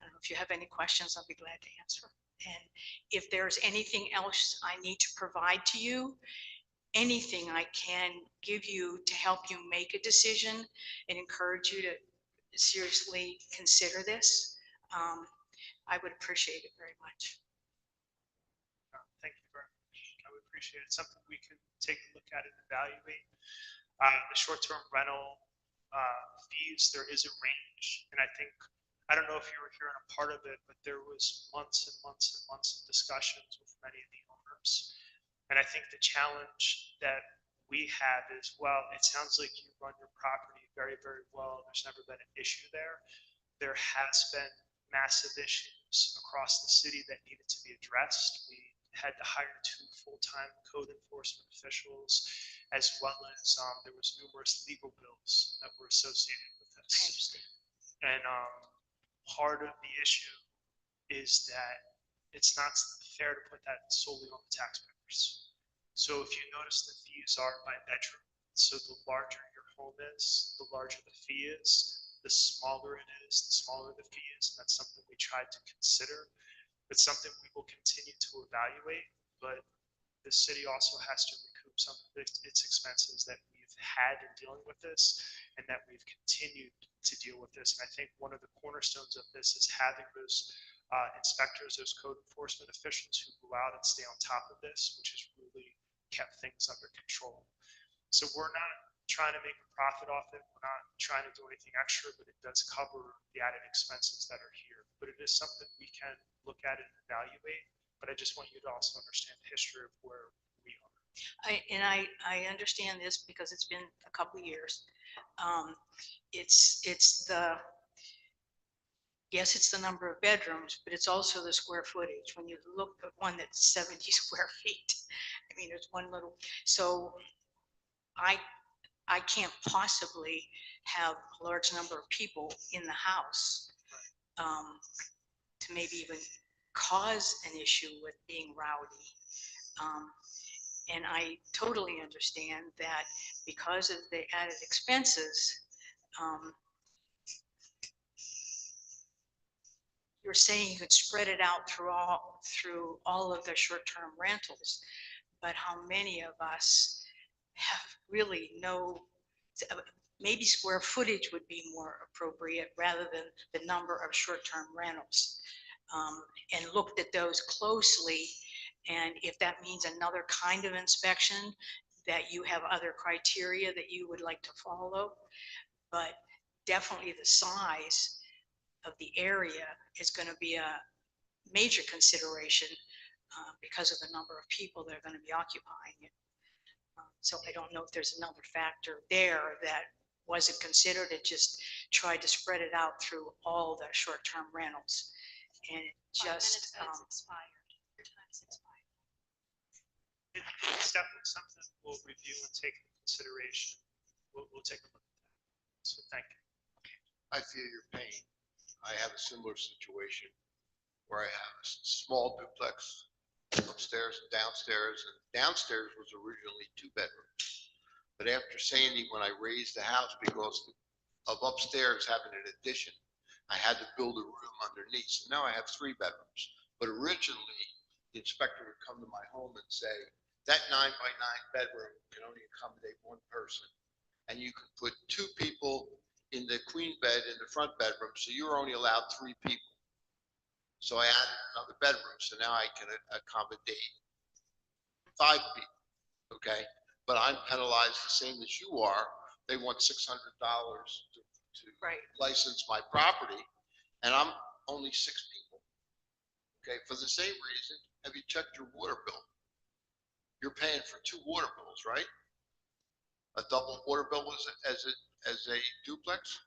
I don't know if you have any questions, I'll be glad to answer. And if there's anything else I need to provide to you, anything I can give you to help you make a decision and encourage you to seriously consider this, I would appreciate it very much. Thank you very much. I would appreciate it. Something we can take a look at and evaluate. The short-term rental fees, there is a range, and I don't know if you were here and a part of it, but there was months and months and months of discussions with many of the owners. And I think the challenge that we have is, well, it sounds like you run your property very, very well. There's never been an issue there. There has been massive issues across the city that needed to be addressed. We had to hire 2 full-time code enforcement officials, as well as there was numerous legal bills that were associated with I this. understand. And part of the issue is that it's not fair to put that solely on the taxpayers. So if you notice, the fees are by bedroom. So the larger your home is, the larger the fee is, the smaller it is, the smaller the fee is. And that's something we tried to consider. It's something we will continue to evaluate, but the city also has to recoup some of its expenses that we've had in dealing with this, and that we've continued to deal with this. And I think one of the cornerstones of this is having those inspectors, those code enforcement officials who go out and stay on top of this, which has really kept things under control. So we're not trying to make a profit off it. We're not trying to do anything extra, but it does cover the added expenses that are here. But it is something we can look at and evaluate. But I just want you to also understand the history of where we are. I understand this because it's been a couple of years. It's it's the number of bedrooms, but it's also the square footage. When you look at one that's 70 square feet, I mean, there's one little, so I can't possibly have a large number of people in the house to maybe even cause an issue with being rowdy. And I totally understand that because of the added expenses, you're saying you could spread it out through all of the short-term rentals, but how many of us have really maybe square footage would be more appropriate rather than the number of short-term rentals, and looked at those closely. And if that means another kind of inspection, that you have other criteria that you would like to follow, but definitely the size of the area is going to be a major consideration because of the number of people that are going to be occupying it. So I don't know if there's another factor there that wasn't considered. It just tried to spread it out through all the short-term rentals. And it just, It's definitely something we'll review and take into consideration. We'll take a look at that. So thank you. I feel your pain. I have a similar situation where I have a small duplex upstairs and downstairs, and downstairs was originally 2 bedrooms. But after Sandy, when I raised the house because the of upstairs having an addition. I had to build a room underneath, so now I have 3 bedrooms. But originally, the inspector would come to my home and say, that 9 by 9 bedroom can only accommodate 1 person. And you can put 2 people in the queen bed in the front bedroom, so you're only allowed 3 people. So I added another bedroom, so now I can accommodate 5 people, okay? But I'm penalized the same as you are. They want $600 to Right. license my property, and I'm only 6 people. Okay, for the same reason, have you checked your water bill? You're paying for 2 water bills, right? A double water bill as a duplex?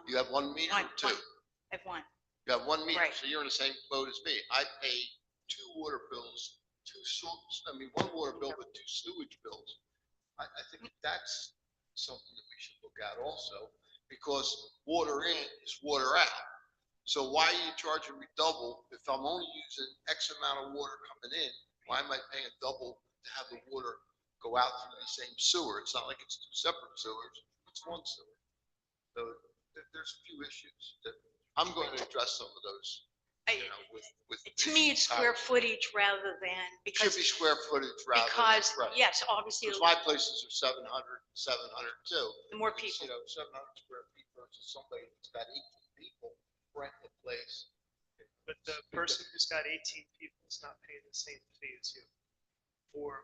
You have 1 meter or 2? At one. You have 1 meter, Right. so you're in the same boat as me. I pay 2 water bills, 1 water bill, but 2 sewage bills. I think that's something that we should look at also, because water in is water out. So why are you charging me double if I'm only using X amount of water coming in? Why am I paying double to have the water go out through the same sewer? It's not like it's 2 separate sewers, it's 1 sewer. So there's a few issues that I'm going to address some of those, with. To me, it's square footage rather than, Should because, be square footage rather than. because, right. yes, obviously, Because my places are 700 too. the more It's, people. 700 square feet versus somebody that's got 18 people renting a place. But the person who's got 18 people is not paying the same fee as you. For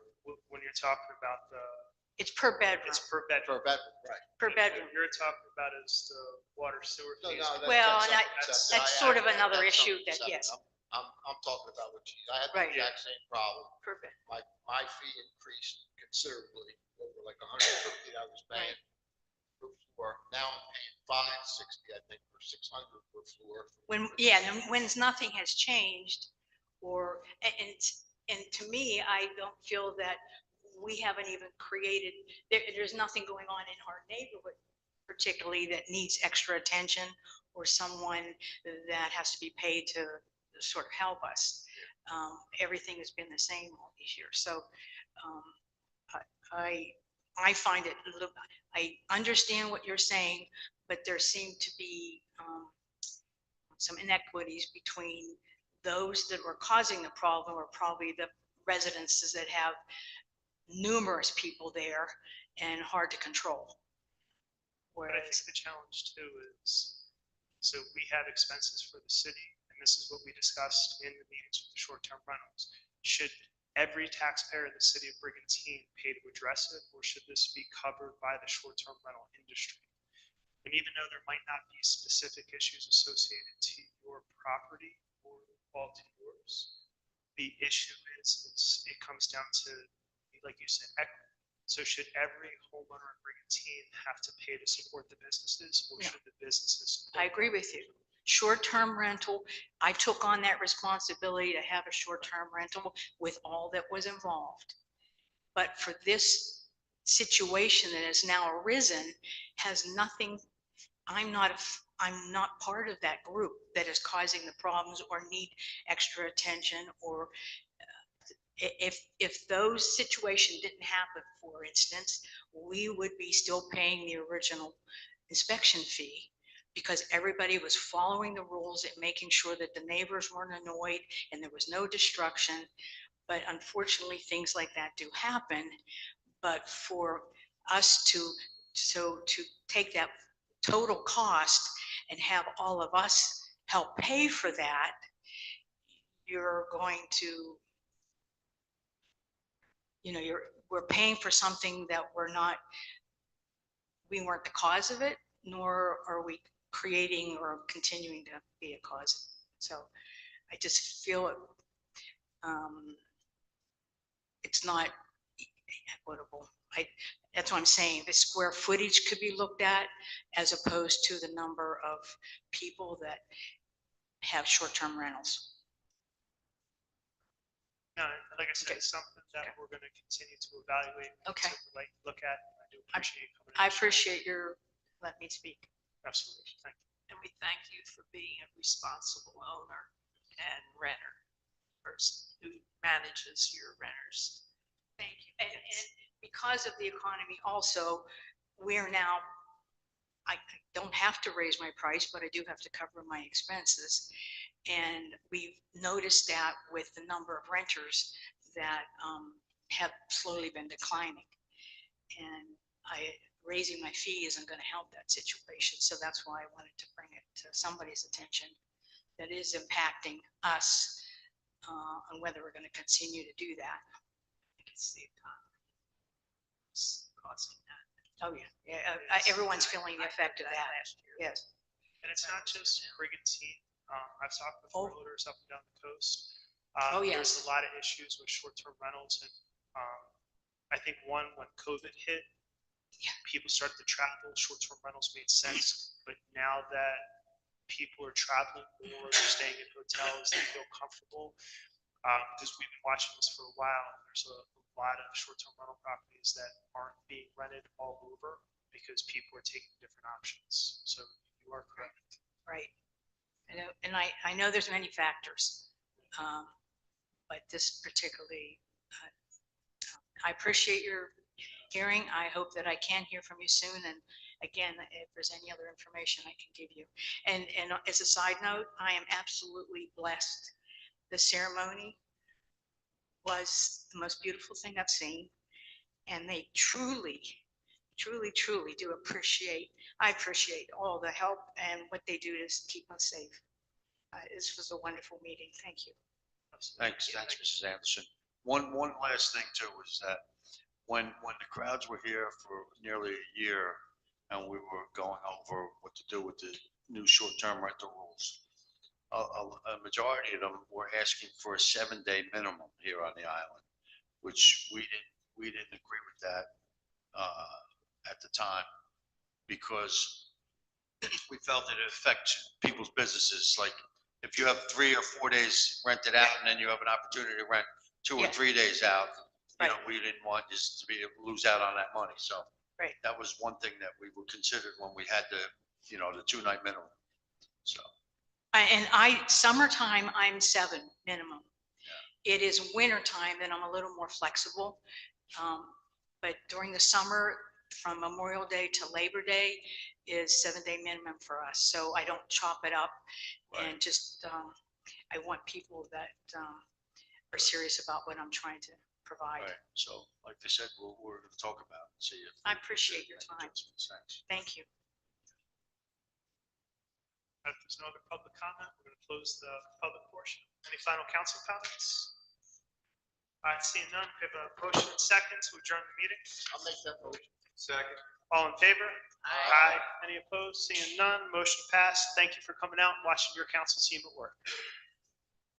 when you're talking about It's per bedroom, it's per bedroom. Per bedroom, right. per bedroom. What you're talking about is the water sewer No, fees. no, Well, that's and something separate. that's sort of I- another that's issue something that, separate. yes. I'm talking about what I had the Right. exact same problem. Per bed. My fee increased considerably, over like 150 I was paying per floor. Now I'm paying 560, I think, or 600 per floor. When, yeah, and when nothing has changed, or, and to me, I don't feel that we haven't even created, there's nothing going on in our neighborhood particularly that needs extra attention, or someone that has to be paid to sort of help us. Everything has been the same all these years. So I find it, I understand what you're saying, but there seem to be some inequities between those that were causing the problem, or probably the residences that have numerous people there and hard to control. But I think the challenge too is, so we have expenses for the city, and this is what we discussed in the meetings with the short-term rentals. Should every taxpayer in the city of Brigantine pay to address it, or should this be covered by the short-term rental industry? And even though there might not be specific issues associated to your property or all to yours, the issue is it comes down to, like you said, equity. So should every homeowner in Brigantine have to pay to support the businesses, or should the businesses? I agree with you. Short-term rental, I took on that responsibility to have a short-term rental with all that was involved. But for this situation that has now arisen, has nothing, I'm not part of that group that is causing the problems or need extra attention, or if those situations didn't happen, for instance, we would be still paying the original inspection fee, because everybody was following the rules and making sure that the neighbors weren't annoyed and there was no destruction. But unfortunately, things like that do happen. But for us to take that total cost and have all of us help pay for that, you're going to, we're paying for something that we weren't the cause of it, nor are we creating or continuing to be a cause of it. So I just feel it's not equitable. That's what I'm saying. The square footage could be looked at as opposed to the number of people that have short-term rentals. No, like I said, it's something that we're going to continue to evaluate. Okay. To look at. I do appreciate you coming. I appreciate your letting me speak. Absolutely. Thank you. And we thank you for being a responsible owner and renter person who manages your renters. Thank you. And because of the economy also, we're now I don't have to raise my price, but I do have to cover my expenses. And we've noticed that with the number of renters that have slowly been declining. And raising my fee isn't going to help that situation. So that's why I wanted to bring it to somebody's attention that is impacting us on whether we're going to continue to do that. I can see it causing that. Oh, yeah. Everyone's feeling the effect of that. Yes. And it's not just Brigantine. I've talked with Oh. realtors up and down the coast. Oh, yes. There's a lot of issues with short-term rentals, and I think when COVID hit, people started to travel. Short-term rentals made sense, but now that people are traveling more, they're staying in hotels, they feel comfortable. Because we've been watching this for a while. There's a lot of short-term rental properties that aren't being rented all over because people are taking different options. So you are correct. Right. And I know there's many factors, but this particularly, I appreciate your hearing. I hope that I can hear from you soon. And again, if there's any other information I can give you. And as a side note, I am absolutely blessed. The ceremony was the most beautiful thing I've seen. And they truly, truly, truly do appreciate, I appreciate all the help and what they do to keep us safe. This was a wonderful meeting. Thank you. Thanks, Mrs. Anderson. One last thing too is that when the crowds were here for nearly a year and we were going over what to do with the new short-term rental rules, a majority of them were asking for a 7-day minimum here on the island, which we didn't agree with that at the time because we felt it affects people's businesses. Like if you have 3 or 4 days rented out and then you have an opportunity to rent 2 or 3 days out, you know, we didn't want just to be able to lose out on that money. So that was one thing that we were considered when we had the 2-night minimum. So. And summertime, I'm 7 minimum. It is winter time, then I'm a little more flexible. But during the summer, from Memorial Day to Labor Day is 7-day minimum for us. So I don't chop it up and just, I want people that are serious about what I'm trying to provide. Right. So like they said, we're going to talk about it and see if. I appreciate your time. Thanks. Thank you. If there's no other public comment, we're going to close the public portion. Any final council comments? All right, seeing none, we have a motion and second to adjourn the meeting. I'll make that motion. Second. All in favor? Aye. Any opposed? Seeing none, motion passed. Thank you for coming out and watching your council team at work.